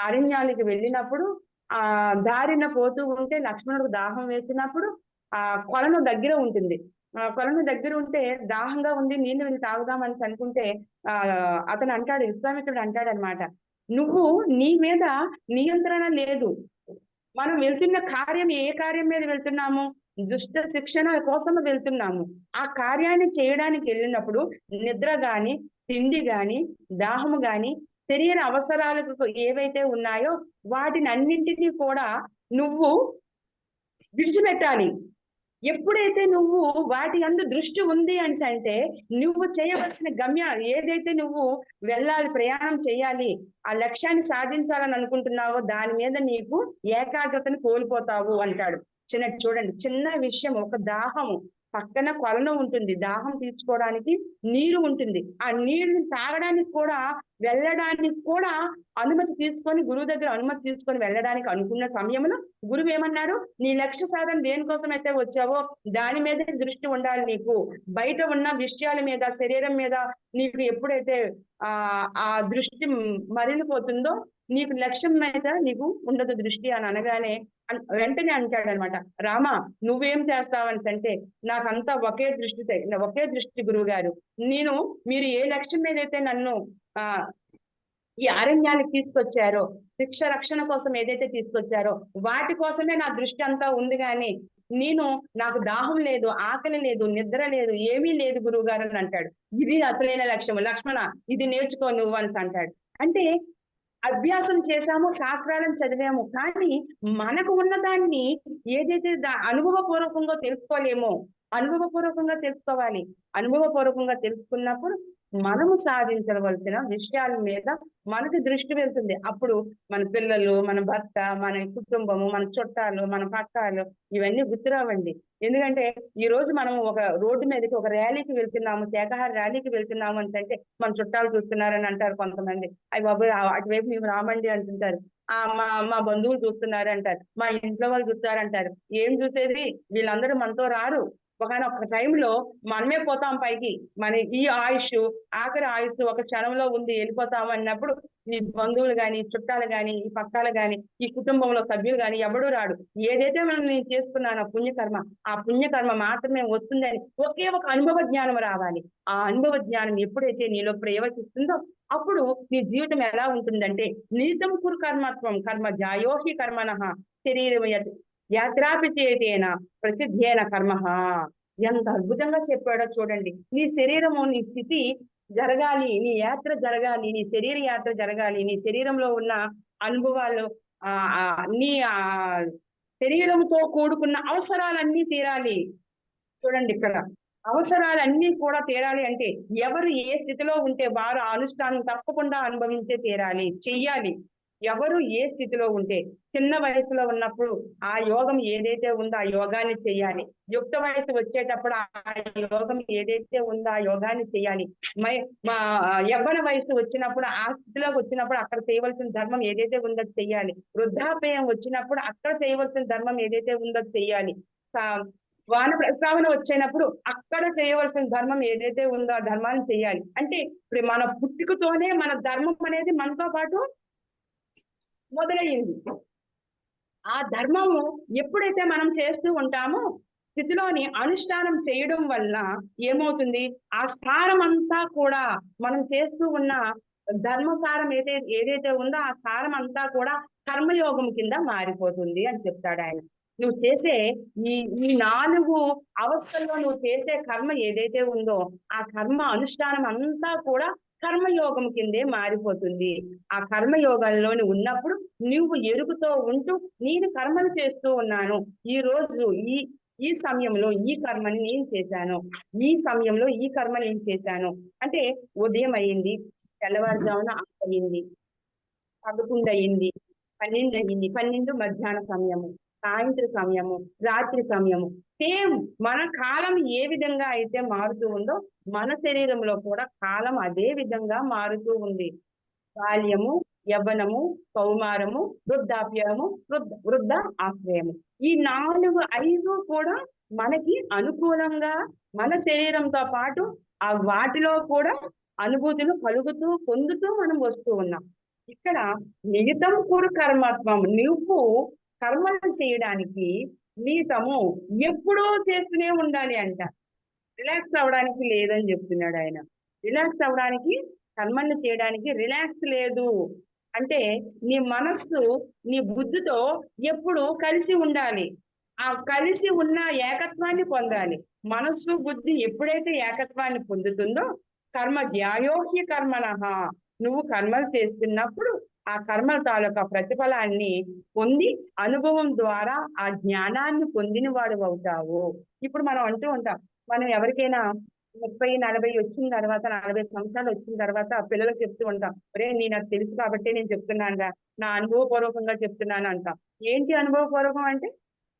అరణ్యానికి వెళ్ళినప్పుడు దారిన పోతూ ఉంటే లక్ష్మణుడికి దాహం వేసినప్పుడు ఆ కొలను దగ్గర ఉంటుంది. కొలను దగ్గర ఉంటే దాహంగా ఉంది, నీళ్లు వెళ్ళి తాగుదామని అనుకుంటే అతను అంటాడు, విశ్వామిత్రుడు అంటాడనమాట, నువ్వు నీ మీద నియంత్రణ లేదు, మనం వెళ్తున్న కార్యం ఏ కార్యం మీద వెళ్తున్నాము? దుష్ట శిక్షణ కోసం వెళ్తున్నాము. ఆ కార్యాన్ని చేయడానికి వెళ్ళినప్పుడు నిద్ర గాని, తిండి గాని, దాహము గాని, శరీర అవసరాలకు ఏవైతే ఉన్నాయో వాటిని అన్నింటినీ కూడా నువ్వు విడిచిపెట్టాలి. ఎప్పుడైతే నువ్వు వాటి యందు దృష్టి ఉంది అంటే నువ్వు చేయవలసిన గమ్యం ఏదైతే నువ్వు వెళ్ళాలి, ప్రయాణం చేయాలి, ఆ లక్ష్యాన్ని సాధించాలని అనుకుంటున్నావో దాని మీద నీకు ఏకాగ్రతను కోల్పోతావు అంటాడు. చూడండి, చిన్న విషయం, ఒక దాహము, పక్కన కొలను ఉంటుంది, దాహం తీర్చుకోవడానికి నీరు ఉంటుంది, ఆ నీరుని తాగడానికి కూడా వెళ్ళడానికి కూడా అనుమతి తీసుకొని, గురువు దగ్గర అనుమతి తీసుకొని వెళ్ళడానికి అనుకున్న సమయంలో గురువు ఏమన్నారు, నీ లక్ష్య సాధన దేనికోసం అయితే వచ్చావో దాని మీదే దృష్టి ఉండాలి, నీకు బయట ఉన్న విషయాల మీద, శరీరం మీద నీకు ఎప్పుడైతే ఆ దృష్టి మరిలిపోతుందో నీకు లక్ష్యం మీద నీకు ఉండదు దృష్టి అని అనగానే వెంటనే అంటాడనమాట, రామా నువ్వేం చేస్తావని అంటే, నాకంతా ఒకే దృష్టి గురువు గారు, మీరు ఏ లక్ష్యం మీద అయితే నన్ను ఈ అరణ్యానికి తీసుకొచ్చారో, శిక్ష రక్షణ కోసం ఏదైతే తీసుకొచ్చారో వాటి కోసమే నా దృష్టి అంతా ఉంది, కానీ నాకు దాహం లేదు, ఆకలి లేదు, నిద్ర లేదు, ఏమీ లేదు గురువు గారు అని అంటాడు. ఇది అసలైన లక్ష్యం, లక్ష్మణ ఇది నేర్చుకో నువ్వు అని అంటాడు. అంటే అభ్యాసం చేశాము, శాస్త్రాలను చదివాము, కానీ మనకు ఉన్నదాన్ని ఏదైతే అనుభవపూర్వకంగా తెలుసుకోలేమో అనుభవపూర్వకంగా తెలుసుకోవాలి. అనుభవపూర్వకంగా తెలుసుకున్నప్పుడు మనము సాధించవలసిన విషయాల మీద మనకి దృష్టి వెళ్తుంది. అప్పుడు మన పిల్లలు, మన భర్త, మన కుటుంబము, మన చుట్టాలు, మన పక్కాలు ఇవన్నీ గుర్తురావండి. ఎందుకంటే ఈ రోజు మనం ఒక రోడ్డు మీదకి ఒక ర్యాలీకి వెళ్తున్నాము, శాఖాహార ర్యాలీకి వెళ్తున్నాము అంటే మన చుట్టాలు చూస్తున్నారని అంటారు కొంతమంది. అవి బాబు అటువైపు మేము రామండి అంటుంటారు. మా బంధువులు చూస్తున్నారు అంటారు, మా ఇంట్లో వాళ్ళు చూస్తారంటారు. ఏం చూసేది, వీళ్ళందరూ మనతో రారు. ఒకనొక టైంలో మనమే పోతాం పైకి. మన ఈ ఆయుష్, ఆఖరి ఆయుష్ ఒక క్షణంలో ఉంది, వెళ్ళిపోతాం అన్నప్పుడు ఈ బంధువులు గాని, చుట్టాలు గాని, ఈ పక్కాలు గాని, ఈ కుటుంబంలో సభ్యులు గాని ఎవడూ రాడు. ఏదైతే నేను చేసుకున్నానో పుణ్యకర్మ, ఆ పుణ్యకర్మ మాత్రమే వస్తుందని ఒకే ఒక అనుభవ జ్ఞానం రావాలి. ఆ అనుభవ జ్ఞానం ఎప్పుడైతే నీలో ప్రవేశిస్తుందో అప్పుడు నీ జీవితం ఎలా ఉంటుందంటే, నిజం కురు కర్మత్వం కర్మ జాయోహి కర్మణ శరీరం యాత్రాపి చేతేన ప్రసిద్ధేన కర్మ. ఎంత అద్భుతంగా చెప్పాడో చూడండి. నీ శరీరము, నీ స్థితి జరగాలి, నీ యాత్ర జరగాలి, నీ శరీర యాత్ర జరగాలి, నీ శరీరంలో ఉన్న అనుభవాలు నీ శరీరంతో కూడుకున్న అవసరాలన్నీ తీరాలి. చూడండి, ఇక్కడ అవసరాలన్నీ కూడా తీరాలి అంటే ఎవరు ఏ స్థితిలో ఉంటే వారు ఆ అనుష్ఠానం తప్పకుండా అనుభవించే తీరాలి, చెయ్యాలి. ఎవరు ఏ స్థితిలో ఉంటే, చిన్న వయసులో ఉన్నప్పుడు ఆ యోగం ఏదైతే ఉందో ఆ యోగాన్ని చెయ్యాలి. యుక్త వయసు వచ్చేటప్పుడు ఆ యోగం ఏదైతే ఉందో ఆ యోగాన్ని చెయ్యాలి. మా యవ్వన వయసు వచ్చినప్పుడు ఆ స్థితిలోకి వచ్చినప్పుడు అక్కడ చేయవలసిన ధర్మం ఏదైతే ఉందో చెయ్యాలి. వృద్ధాప్యం వచ్చినప్పుడు అక్కడ చేయవలసిన ధర్మం ఏదైతే ఉందో చెయ్యాలి. వాన ప్రస్తావన వచ్చినప్పుడు అక్కడ చేయవలసిన ధర్మం ఏదైతే ఉందో ఆ ధర్మాన్ని చెయ్యాలి. అంటే ఇప్పుడు మన పుట్టుకతోనే మన ధర్మం అనేది మనతో పాటు మొదలయ్యింది. ఆ ధర్మము ఎప్పుడైతే మనం చేస్తూ ఉంటామో స్థితిలోని అనుష్ఠానం చేయడం వల్ల ఏమవుతుంది, ఆ సారం అంతా కూడా మనం చేస్తూ ఉన్న ధర్మసారం ఏదైతే ఉందో ఆ సారం అంతా కూడా కర్మయోగం కింద మారిపోతుంది అని చెప్తాడు ఆయన. నువ్వు చేసే ఈ ఈ 4 అవస్థల్లో నువ్వు చేసే కర్మ ఏదైతే ఉందో ఆ కర్మ అనుష్ఠానం అంతా కూడా కర్మయోగం కిందే మారిపోతుంది. ఆ కర్మయోగంలోని ఉన్నప్పుడు నువ్వు ఎరుగుతో ఉంటూ నేను కర్మను చేస్తూ ఉన్నాను, ఈ రోజు ఈ సమయంలో ఈ కర్మని నేను చేశాను, ఈ సమయంలో ఈ కర్మ నేను చేశాను అంటే ఉదయం అయింది, తెల్లవారుజామున 6 అయింది, 11 అయింది, 12 అయింది, 12 మధ్యాహ్న సమయము, సాయంత్ర సమయము, రాత్రి సమయము. సేమ్ మన కాలం ఏ విధంగా అయితే మారుతూ ఉందో మన శరీరంలో కూడా కాలం అదే విధంగా మారుతూ ఉంది. బాల్యము, యవ్వనము, కౌమారము, వృద్ధాప్యము, వృద్ధ ఆశ్రయము. ఈ 4-5 కూడా మనకి అనుకూలంగా మన శరీరంతో పాటు ఆ వాటిలో కూడా అనుభూతులు కలుగుతూ పొందుతూ మనం వస్తూ ఉన్నాం. ఇక్కడ నియతం కురు కర్మత్వం, నువ్వు కర్మలు చేయడానికి నియతము ఎప్పుడూ చేస్తూనే ఉండాలి అంట. రిలాక్స్ అవడానికి లేదని చెప్తున్నాడు ఆయన. రిలాక్స్ అవడానికి, కర్మల్ని చేయడానికి రిలాక్స్ లేదు అంటే నీ మనస్సు నీ బుద్ధితో ఎప్పుడు కలిసి ఉండాలి. ఆ కలిసి ఉన్న ఏకత్వాన్ని పొందాలి. మనస్సు బుద్ధి ఎప్పుడైతే ఏకత్వాన్ని పొందుతుందో కర్మ ధ్యాయోహ్య కర్మణః, నువ్వు కర్మలు చేస్తున్నప్పుడు ఆ కర్మల తాలూకా ప్రతిఫలాన్ని పొంది అనుభవం ద్వారా ఆ జ్ఞానాన్ని పొందిన వాడు అవుతావు. ఇప్పుడు మనం అంటూ ఉంటాం, మనం ఎవరికైనా 30-40 వచ్చిన తర్వాత, 40 సంవత్సరాలు వచ్చిన తర్వాత పిల్లలకు చెప్తూ ఉంటాం, అరే నాకు తెలుసు కాబట్టి నేను చెప్తున్నాను రా, నా అనుభవపూర్వకంగా చెప్తున్నాను అంటాం. ఏంటి అనుభవపూర్వకం అంటే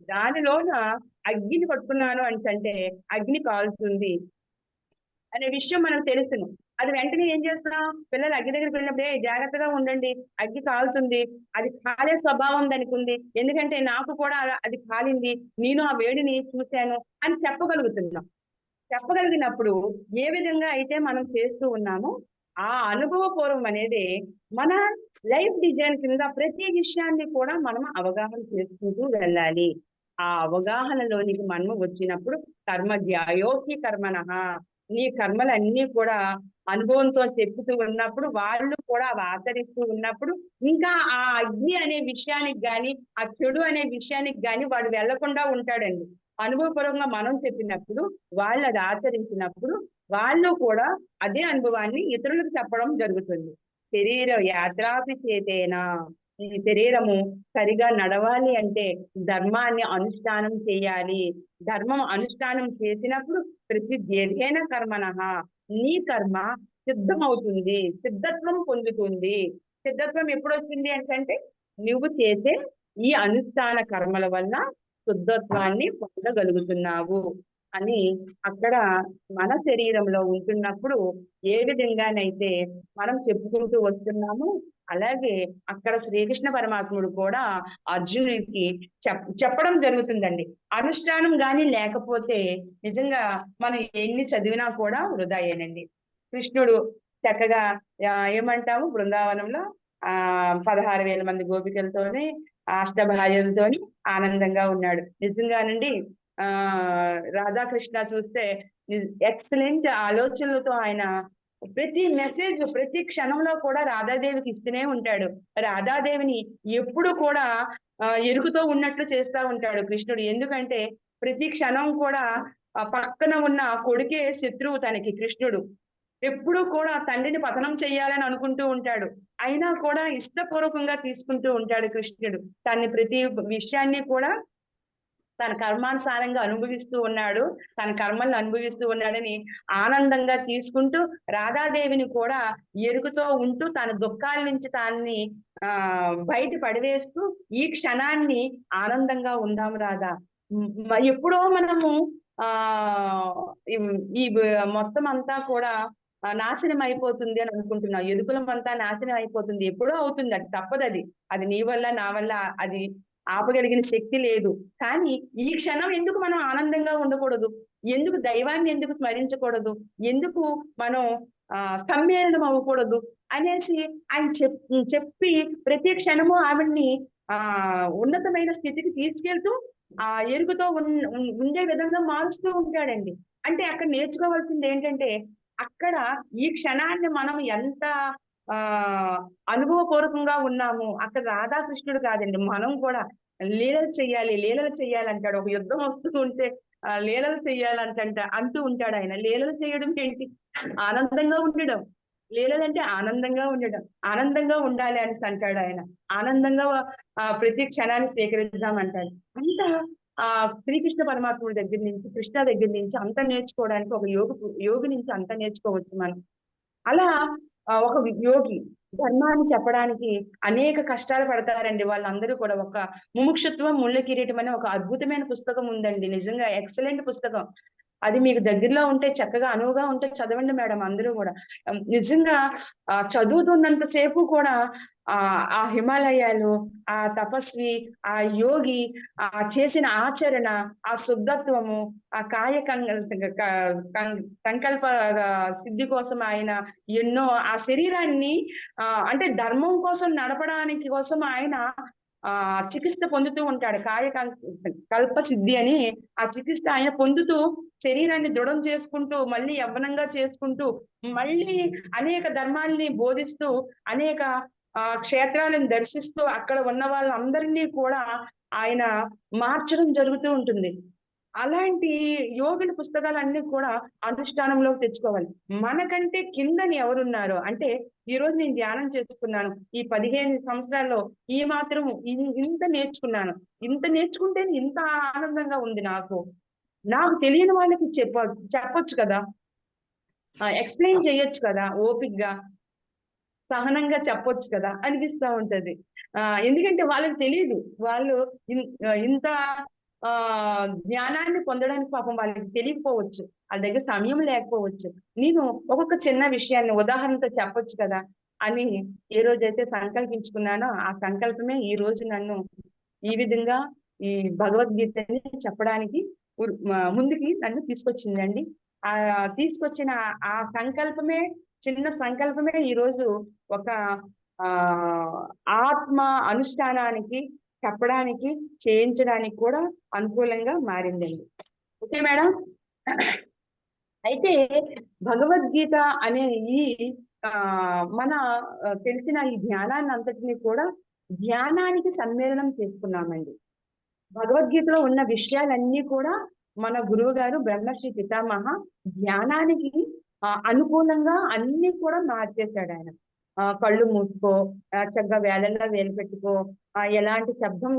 దానిలోన అగ్గిని పట్టుకున్నాను అంటే అగ్ని కాలుతుంది అనే విషయం మనకు తెలుసును. అది వెంటనే ఏం చేస్తున్నాం, పిల్లలు అగ్గి దగ్గరికి వెళ్ళినప్పుడు జాగ్రత్తగా ఉండండి, అగ్గి కాలుతుంది, అది కాలే స్వభావం దానికి ఉంది, ఎందుకంటే నాకు కూడా అది కాలింది, నేను ఆ వేడిని చూశాను అని చెప్పగలుగుతున్నాం. చెప్పగలిగినప్పుడు ఏ విధంగా అయితే మనం చేస్తూ ఉన్నామో ఆ అనుభవపూర్వం అనేది మన లైఫ్ డిజైన్ కింద ప్రతి విషయాన్ని కూడా మనం అవగాహన చేసుకుంటూ వెళ్ళాలి. ఆ అవగాహనలోనికి మనం వచ్చినప్పుడు కర్మ ధ్యాయోకి కర్మణః, నీ కర్మలన్నీ కూడా అనుభవంతో చెప్పుతూ ఉన్నప్పుడు వాళ్ళు కూడా అవి ఆచరిస్తూ ఉన్నప్పుడు ఇంకా ఆ అగ్ని అనే విషయానికి గాని ఆ చెడు అనే విషయానికి గాని వాడు వెళ్లకుండా ఉంటాడండి. అనుభవపూర్వకంగా మనం చెప్పినప్పుడు వాళ్ళు అది ఆచరించినప్పుడు వాళ్ళు కూడా అదే అనుభవాన్ని ఇతరులకు చెప్పడం జరుగుతుంది. శరీర యాత్రాపి చేతేనా, ఈ శరీరము సరిగా నడవాలి అంటే ధర్మాన్ని అనుష్ఠానం చేయాలి. ధర్మం అనుష్ఠానం చేసినప్పుడు ప్రతి దీర్ఘైన కర్మణః, నీ కర్మ సిద్ధమవుతుంది, సిద్ధత్వం పొందుతుంది. సిద్ధత్వం ఎప్పుడు వచ్చింది అంటే నువ్వు చేసే ఈ అనుష్ఠాన కర్మల వల్ల శుద్ధత్వాన్ని పొందగలుగుతున్నావు అని అక్కడ మన శరీరంలో ఉంటున్నప్పుడు ఏ విధంగానైతే మనం చెప్పుకుంటూ వస్తున్నామో అలాగే అక్కడ శ్రీకృష్ణ పరమాత్ముడు కూడా అర్జునుడికి చెప్పడం జరుగుతుందండి. అనుష్ఠానం గాని లేకపోతే నిజంగా మనం ఎన్ని చదివినా కూడా వృధాయేనండి. కృష్ణుడు చక్కగా ఏమంటాము బృందావనంలో 16,000 మంది గోపికలతోని అష్టభార్యలతోని ఆనందంగా ఉన్నాడు. నిజంగానండి ఆ రాధాకృష్ణ చూస్తే ఎక్సలెంట్ ఆలోచనలతో ఆయన ప్రతి మెసేజ్ ప్రతి క్షణంలో కూడా రాధాదేవికి ఇస్తూనే ఉంటాడు. రాధాదేవిని ఎప్పుడు కూడా ఎరుకుతో ఉన్నట్లు చేస్తా ఉంటాడు కృష్ణుడు. ఎందుకంటే ప్రతి క్షణం కూడా పక్కన ఉన్న కొడుకే శత్రువు తనకి కృష్ణుడు. ఎప్పుడూ కూడా తండ్రిని పతనం చెయ్యాలని అనుకుంటూ ఉంటాడు. అయినా కూడా ఇష్టపూర్వకంగా తీసుకుంటూ ఉంటాడు కృష్ణుడు. తన ప్రతి విషయాన్ని కూడా తన కర్మానుసారంగా అనుభవిస్తూ ఉన్నాడు, తన కర్మలను అనుభవిస్తూ ఉన్నాడని ఆనందంగా తీసుకుంటూ రాధాదేవిని కూడా ఎరుకుతో ఉంటూ తన దుఃఖాల నుంచి తాన్ని బయట పడివేస్తూ ఈ క్షణాన్ని ఆనందంగా ఉందాం రాధా. ఎప్పుడో మనము ఆ ఈ మొత్తం అంతా కూడా నాశనం అయిపోతుంది అని అనుకుంటున్నాం. ఎరుకులం అంతా నాశనం అయిపోతుంది, ఎప్పుడో అవుతుంది, అది తప్పదు. అది నీ వల్ల నా వల్ల అది ఆపగలిగిన శక్తి లేదు. కానీ ఈ క్షణం ఎందుకు మనం ఆనందంగా ఉండకూడదు, ఎందుకు దైవాన్ని ఎందుకు స్మరించకూడదు, ఎందుకు మనం సమ్మేళనం అవ్వకూడదు అనేసి ఆయన చెప్పి ప్రతి క్షణము ఆవిడ్ని ఉన్నతమైన స్థితికి తీసుకెళ్తూ ఆ ఎరుకుతో ఉండే విధంగా మారుస్తూ ఉంటాడండి. అంటే అక్కడ నేర్చుకోవాల్సింది ఏంటంటే అక్కడ ఈ క్షణాన్ని మనం ఎంత అనుభవపూర్వకంగా ఉన్నాము. అక్కడ రాధాకృష్ణుడు కాదండి, మనం కూడా లీలలు చెయ్యాలంటాడు. ఒక యుద్ధం వస్తూ ఉంటే లీలలు అంటూ ఉంటాడు ఆయన. లీలలు చేయడం ఏంటి, ఆనందంగా ఉండడం. లీలలు అంటే ఆనందంగా ఉండడం, ఆనందంగా ఉండాలి అని అంటాడు ఆయన. ఆనందంగా ప్రతి క్షణాన్ని స్వీకరిద్దామంటాడు. అంతా శ్రీకృష్ణ పరమాత్ముడి దగ్గర నుంచి కృష్ణ దగ్గర నుంచి అంత నేర్చుకోవడానికి ఒక యోగి నుంచి అంత నేర్చుకోవచ్చు మనం. అలా ఒక యోగి ధర్మాన్ని చెప్పడానికి అనేక కష్టాలు పడతారండి వాళ్ళందరూ కూడా. ఒక ముముక్షుత్వం ముళ్ళ కిరీటం అనే ఒక అద్భుతమైన పుస్తకం ఉందండి, నిజంగా ఎక్సలెంట్ పుస్తకం. అది మీకు దగ్గరలో ఉంటే చక్కగా అనువుగా ఉంటే చదవండి మేడం అందరూ కూడా. నిజంగా చదువుతున్నంత సేపు కూడా ఆ హిమాలయాలు, ఆ తపస్వి, ఆ యోగి, ఆ చేసిన ఆచరణ, ఆ శుద్ధత్వము, ఆ సంకల్ప సిద్ధి కోసం ఆయన ఎన్నో ఆ శరీరాన్ని అంటే ధర్మం కోసం నడపడానికి కోసం ఆయన చికిత్స పొందుతూ ఉంటాడు. కల్ప సిద్ధి అని ఆ చికిత్స ఆయన పొందుతూ శరీరాన్ని దృఢం చేసుకుంటూ మళ్ళీ యవ్వనంగా చేసుకుంటూ మళ్ళీ అనేక ధర్మాల్ని బోధిస్తూ అనేక క్షేత్రాలను దర్శిస్తూ అక్కడ ఉన్న వాళ్ళందరినీ కూడా ఆయన మార్చడం జరుగుతూ ఉంటుంది. అలాంటి యోగుల పుస్తకాలన్నీ కూడా అనుష్ఠానంలోకి తెచ్చుకోవాలి. మనకంటే కిందని ఎవరున్నారో, అంటే ఈ రోజు నేను ధ్యానం చేసుకున్నాను, ఈ 15 సంవత్సరాల్లో ఈ మాత్రం ఇంత నేర్చుకున్నాను, ఇంత నేర్చుకుంటే ఇంత ఆనందంగా ఉంది నాకు తెలియని వాళ్ళకి చెప్పొచ్చు కదా, ఎక్స్ప్లెయిన్ చేయొచ్చు కదా, ఓపిక్గా సహనంగా చెప్పొచ్చు కదా అనిపిస్తా ఉంటది. ఎందుకంటే వాళ్ళకి తెలియదు, వాళ్ళు ఇంత ఆ జ్ఞానాన్ని పొందడానికి పాపం వాళ్ళకి తెలియకపోవచ్చు, వాళ్ళ దగ్గర సమయం లేకపోవచ్చు. నేను ఒక్కొక్క చిన్న విషయాన్ని ఉదాహరణతో చెప్పొచ్చు కదా అని ఏ రోజైతే సంకల్పించుకున్నానో ఆ సంకల్పమే ఈ రోజు నన్ను ఈ విధంగా ఈ భగవద్గీతని చెప్పడానికి ముందుకి నన్ను తీసుకొచ్చిందండి. ఆ తీసుకొచ్చిన ఆ సంకల్పమే, చిన్న సంకల్పమే ఈ రోజు ఒక ఆ ఆత్మ అనుష్ఠానానికి చెప్పడానికి, చేయించడానికి కూడా అనుకూలంగా మారిందండి. Okay madam. అయితే భగవద్గీత అనే ఈ ఆ మన తెలిసిన ఈ ధ్యానాన్ని అంతటిని కూడా ధ్యానానికి సమ్మేళనం చేసుకున్నామండి. భగవద్గీతలో ఉన్న విషయాలన్నీ కూడా మన గురువు గారు బ్రహ్మశ్రీ పితామహ ధ్యానానికి అనుకూలంగా అన్ని కూడా మార్చేశాడు ఆయన. కళ్ళు మూసుకో, చక్కగా వేళల్లో వేలు పెట్టుకో, ఎలాంటి శబ్దం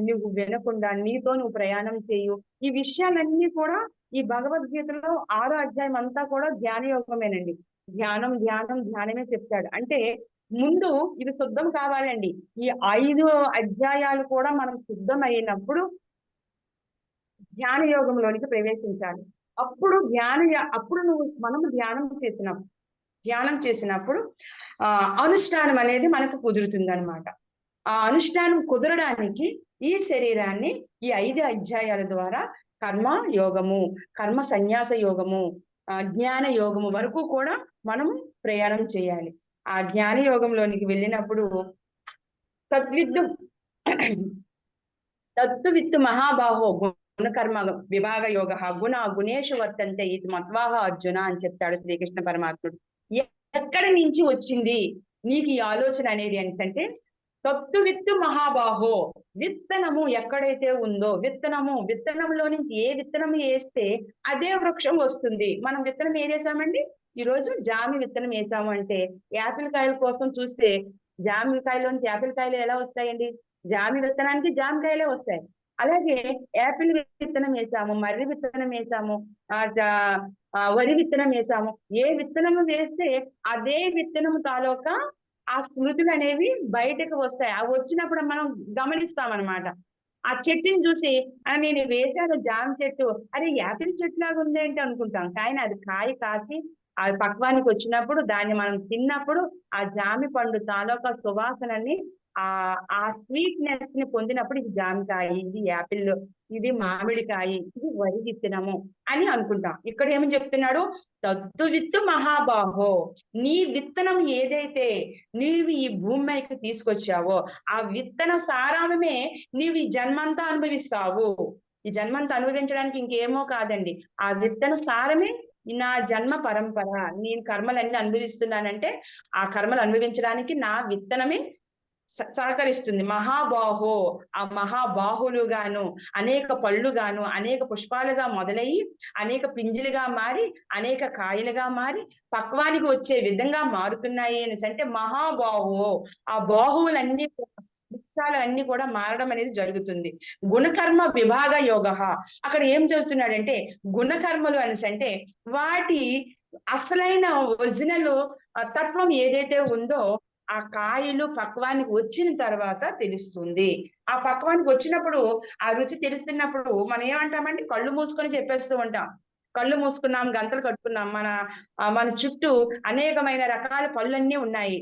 నువ్వు వినకుండా నీతో నువ్వు ప్రయాణం చేయు. ఈ విషయాలన్నీ కూడా ఈ భగవద్గీతలో 6వ అధ్యాయం అంతా కూడా ధ్యాన యోగమేనండి. ధ్యానం ధ్యానం ధ్యానమే చెప్తాడు. అంటే ముందు ఇది శుద్ధం కావాలండి. ఈ 5 అధ్యాయాలు కూడా మనం సిద్ధం అయినప్పుడు ధ్యాన యోగంలోనికి ప్రవేశించాలి. అప్పుడు అప్పుడు మనము ధ్యానం చేసినప్పుడు అనుష్ఠానం అనేది మనకు కుదురుతుంది అనమాట. ఆ అనుష్ఠానం కుదరడానికి ఈ శరీరాన్ని ఈ 5 అధ్యాయాల ద్వారా కర్మ యోగము, కర్మ సన్యాస యోగము, జ్ఞాన యోగము వరకు కూడా మనము ప్రయాణం చేయాలి. ఆ జ్ఞాన యోగంలోనికి వెళ్ళినప్పుడు తద్విద్దు తత్తువిత్తు మహాబాహో గుణకర్మ విభాగ యోగ గుణ గుణేషు వర్తంతే ఇది మత్వాహ అర్జున అని చెప్తాడు శ్రీకృష్ణ పరమాత్ముడు. ఎక్కడి నుంచి వచ్చింది నీకు ఈ ఆలోచన అనేది ఏంటంటే, తత్తువిత్తు మహాబాహో, విత్తనము ఎక్కడైతే ఉందో, విత్తనంలో నుంచి ఏ విత్తనం వేస్తే అదే వృక్షం వస్తుంది. మనం విత్తనం ఏదేసామండి, ఈరోజు జామి విత్తనం వేసాము అంటే యాపిల్ కాయల కోసం చూస్తే జామికాయలోంచి యాపిల్ కాయలు ఎలా వస్తాయండి? జామి విత్తనానికి జామకాయలే వస్తాయి. అలాగే యాపిల్ విత్తనం వేసాము, మర్రి విత్తనం వేసాము, వరి విత్తనం వేసాము. ఏ విత్తనము వేస్తే అదే విత్తనము తాలూకా ఆ స్మృతులు అనేవి బయటకు వస్తాయి. అవి వచ్చినప్పుడు మనం గమనిస్తామన్నమాట. ఆ చెట్టుని చూసి నేను వేసాను జామ చెట్టు, అరే యాపిల్ చెట్టు లాగా ఉంది ఏంటి అనుకుంటాం. కానీ అది కాయ కాసి ఆ పక్వానికి వచ్చినప్పుడు దాన్ని మనం తిన్నప్పుడు ఆ జామి పండు తాలూకా సువాసనని ఆ స్వీట్నెస్ ని పొందినప్పుడు ఇది జామకాయ, ఇది యాపిల్, ఇది మామిడికాయ, ఇది వరి విత్తనము అని అనుకుంటాం. ఇక్కడ ఏమని చెప్తున్నాడు? తత్తు విత్తు మహాబాహో, నీ విత్తనం ఏదైతే నీవు ఈ భూమికి తీసుకొచ్చావో ఆ విత్తన సారామే నీవు ఈ జన్మంతా అనుభవిస్తావు. ఈ జన్మంతా అనుభవించడానికి ఇంకేమో కాదండి, ఆ విత్తన సారమే నా జన్మ పరంపర. నేను కర్మలన్నీ అనుభవిస్తున్నానంటే ఆ కర్మలు అనుభవించడానికి నా విత్తనమే సహకరిస్తుంది. మహాబాహో, ఆ మహాబాహులుగాను, అనేక పళ్ళుగాను, అనేక పుష్పాలుగా మొదలయ్యి అనేక పింజిలుగా మారి అనేక కాయలుగా మారి పక్వానికి వచ్చే విధంగా మారుతున్నాయి అని అంటే మహాబాహు, ఆ బాహువులన్నీ వృక్షాలన్నీ కూడా మారడం అనేది జరుగుతుంది. గుణకర్మ విభాగ యోగ, అక్కడ ఏం చెబుతున్నాడంటే గుణకర్మలు అనేసి అంటే వాటి అసలైన ఒరిజినల్ తత్వం ఏదైతే ఉందో ఆ కాయలు పక్వానికి వచ్చిన తర్వాత తెలుస్తుంది. ఆ పక్వానికి వచ్చినప్పుడు ఆ రుచి తెలుస్తున్నప్పుడు మనం ఏమంటామంటే కళ్ళు మూసుకొని చెప్పేస్తూ ఉంటాం. కళ్ళు మూసుకున్నాం, గంతలు కట్టుకున్నాం, మన చుట్టూ అనేకమైన రకాల పళ్ళన్నీ ఉన్నాయి.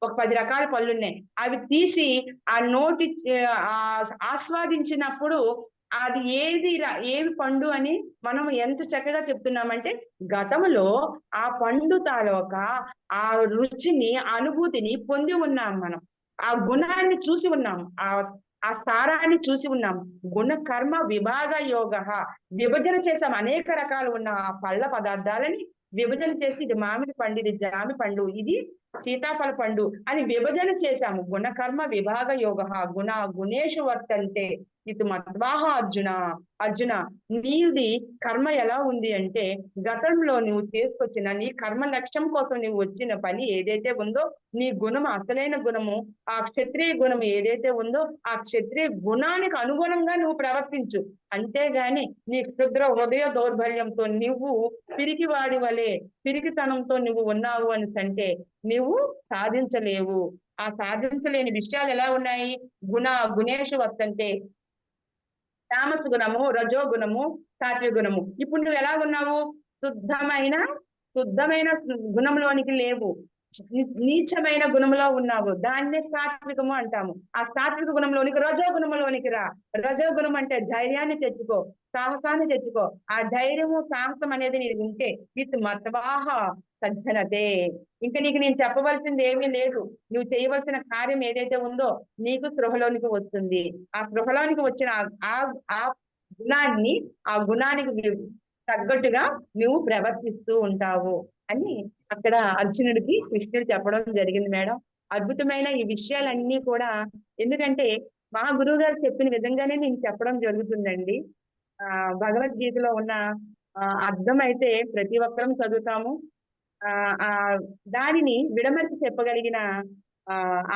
ఒక 10 రకాల పళ్ళు ఉన్నాయి. అవి తీసి ఆ నోటి ఆస్వాదించినప్పుడు అది ఏవి పండు అని మనం ఎంత చక్కగా చెప్తున్నామంటే గతంలో ఆ పండు తాలూకా ఆ రుచిని, అనుభూతిని పొంది ఉన్నాం మనం. ఆ గుణాన్ని చూసి ఉన్నాం, ఆ సారాన్ని చూసి ఉన్నాం. గుణ కర్మ విభాగ యోగ, విభజన చేసాం. అనేక రకాలు ఉన్న ఆ పళ్ళ పదార్థాలని విభజన చేసి ఇది మామిడి పండు, ఇది జామి పండు, ఇది సీతాఫల పండు అని విభజన చేశాము. గుణకర్మ విభాగ యోగ గుణేషు వర్తంతే ఇది మత్వాహ అర్జున. అర్జున, నీది కర్మ ఎలా ఉంది అంటే గతంలో నువ్వు చేసుకొచ్చిన నీ కర్మ లక్ష్యం కోసం నువ్వు వచ్చిన పని ఏదైతే ఉందో నీ గుణం, అసలైన గుణము, ఆ క్షత్రియ గుణం ఏదైతే ఉందో ఆ క్షత్రియ గుణానికి అనుగుణంగా నువ్వు ప్రవర్తించు. అంతేగాని నీ క్షుద్ర హృదయ దౌర్బల్యంతో నువ్వు పిరికివాడి వలె పిరికితనంతో నువ్వు ఉన్నావు అని అంటే నువ్వు సాధించలేవు. ఆ సాధించలేని విషయాలు ఎలా ఉన్నాయి? గుణేషు వర్తంతే తామస గుణము, రజో గుణము, సాత్విక గుణము. ఇప్పుడు నువ్వు ఎలా ఉన్నావు? శుద్ధమైన గుణంలోనికి లేవు, నీచమైన గుణంలో ఉన్నావు. దాన్నే సాత్వికము అంటాము. ఆ సాత్విక గుణంలోనికి రజో గుణంలోనికి రా. రజో గుణం అంటే ధైర్యాన్ని తెచ్చుకో, సాహసాన్ని తెచ్చుకో. ఆ ధైర్యము సాహసం అనేది నీకు ఉంటే విత్ మత్వాహ సజ్జనతే, ఇంకా నీకు నేను చెప్పవలసింది ఏమీ లేదు. నువ్వు చేయవలసిన కార్యం ఏదైతే ఉందో నీకు స్పృహలోనికి వస్తుంది. ఆ స్పృహలోనికి వచ్చిన ఆ గుణాన్ని, ఆ గుణానికి తగ్గట్టుగా నువ్వు ప్రవర్తిస్తూ ఉంటావు అని అక్కడ అర్జునుడికి కృష్ణుడు చెప్పడం జరిగింది మేడం. అద్భుతమైన ఈ విషయాలన్నీ కూడా, ఎందుకంటే మా గురువు గారు చెప్పిన విధంగానే నేను చెప్పడం జరుగుతుందండి. భగవద్గీతలో ఉన్న అర్థం అయితే ప్రతి ఒక్కరం చదువుతాము. ఆ దానిని విడమర్చి చెప్పగలిగిన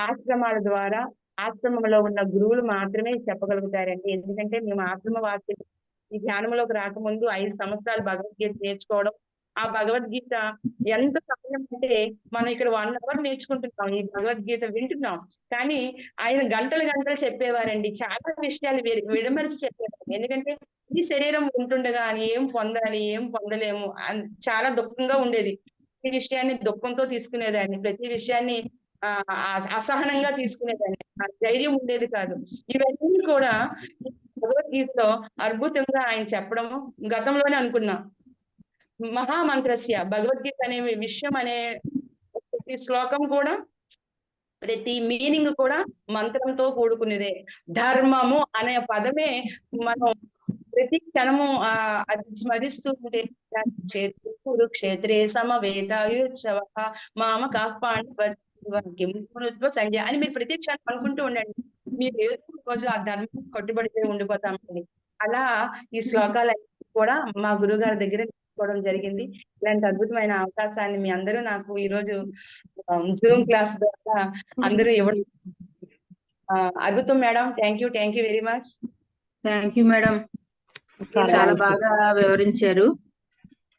ఆశ్రమాల ద్వారా, ఆశ్రమంలో ఉన్న గురువులు మాత్రమే చెప్పగలుగుతారండి. ఎందుకంటే మేము ఆశ్రమ వాసులు. ఈ ధ్యానంలోకి రాకముందు 5 సంవత్సరాలు భగవద్గీత నేర్చుకోవడం. ఆ భగవద్గీత ఎంత సమయం అంటే మనం ఇక్కడ 1 అవర్ నేర్చుకుంటున్నాం, ఈ భగవద్గీత వింటున్నాం. కానీ ఆయన గంటలు చెప్పేవారండి. చాలా విషయాలు విడమరిచి చెప్పేవారు. ఎందుకంటే ఈ శరీరం ఉంటుండగా ఏం పొందాలి, ఏం పొందలేము చాలా దుఃఖంగా ఉండేది. ప్రతి విషయాన్ని దుఃఖంతో తీసుకునేదాన్ని, ప్రతి విషయాన్ని అసహనంగా తీసుకునేదాన్ని. ధైర్యం ఉండేది కాదు. ఇవన్నీ కూడా భగవద్గీతలో అద్భుతంగా ఆయన చెప్పడము గతంలోనే అనుకున్నా. మహామంత్రస్య, భగవద్గీత అనే విషయం అనే ప్రతి శ్లోకం కూడా, ప్రతి మీనింగ్ కూడా మంత్రంతో కూడుకునేదే. ధర్మము అనే పదమే మనం ప్రతి క్షణము అది స్మరిస్తూ ఉంటే, కురుక్షేత్రే సమవేతాయుత్సవ మామక పాండవ సంజయ అని మీరు ప్రతి క్షణం అనుకుంటూ ఉండండి. మీరు ఏదో రోజు ఆ ధర్మం కట్టుబడితే ఉండిపోతామని. అలా ఈ శ్లోకాలన్నీ కూడా మా గురువు గారి దగ్గర నేర్చుకోవడం జరిగింది. ఇలాంటి అద్భుతమైన అవకాశాన్ని మీ అందరూ నాకు ఈ రోజు జూమ్ క్లాస్ ద్వారా అందరూ ఇవ్వడం అద్భుతం madam. Thank you very much. Thank you madam, చాలా బాగా వివరించారు.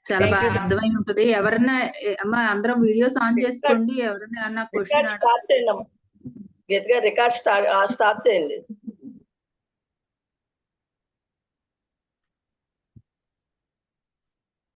చాలా బాగా అర్థమై ఉంటది. ఎవరన్నా అమ్మా అందరం వీడియోస్ ఆన్ చేసుకోండి. ఎవరైనా క్వశ్చన్ గట్టిగా రికార్డ్ స్టాప్ చేయండి.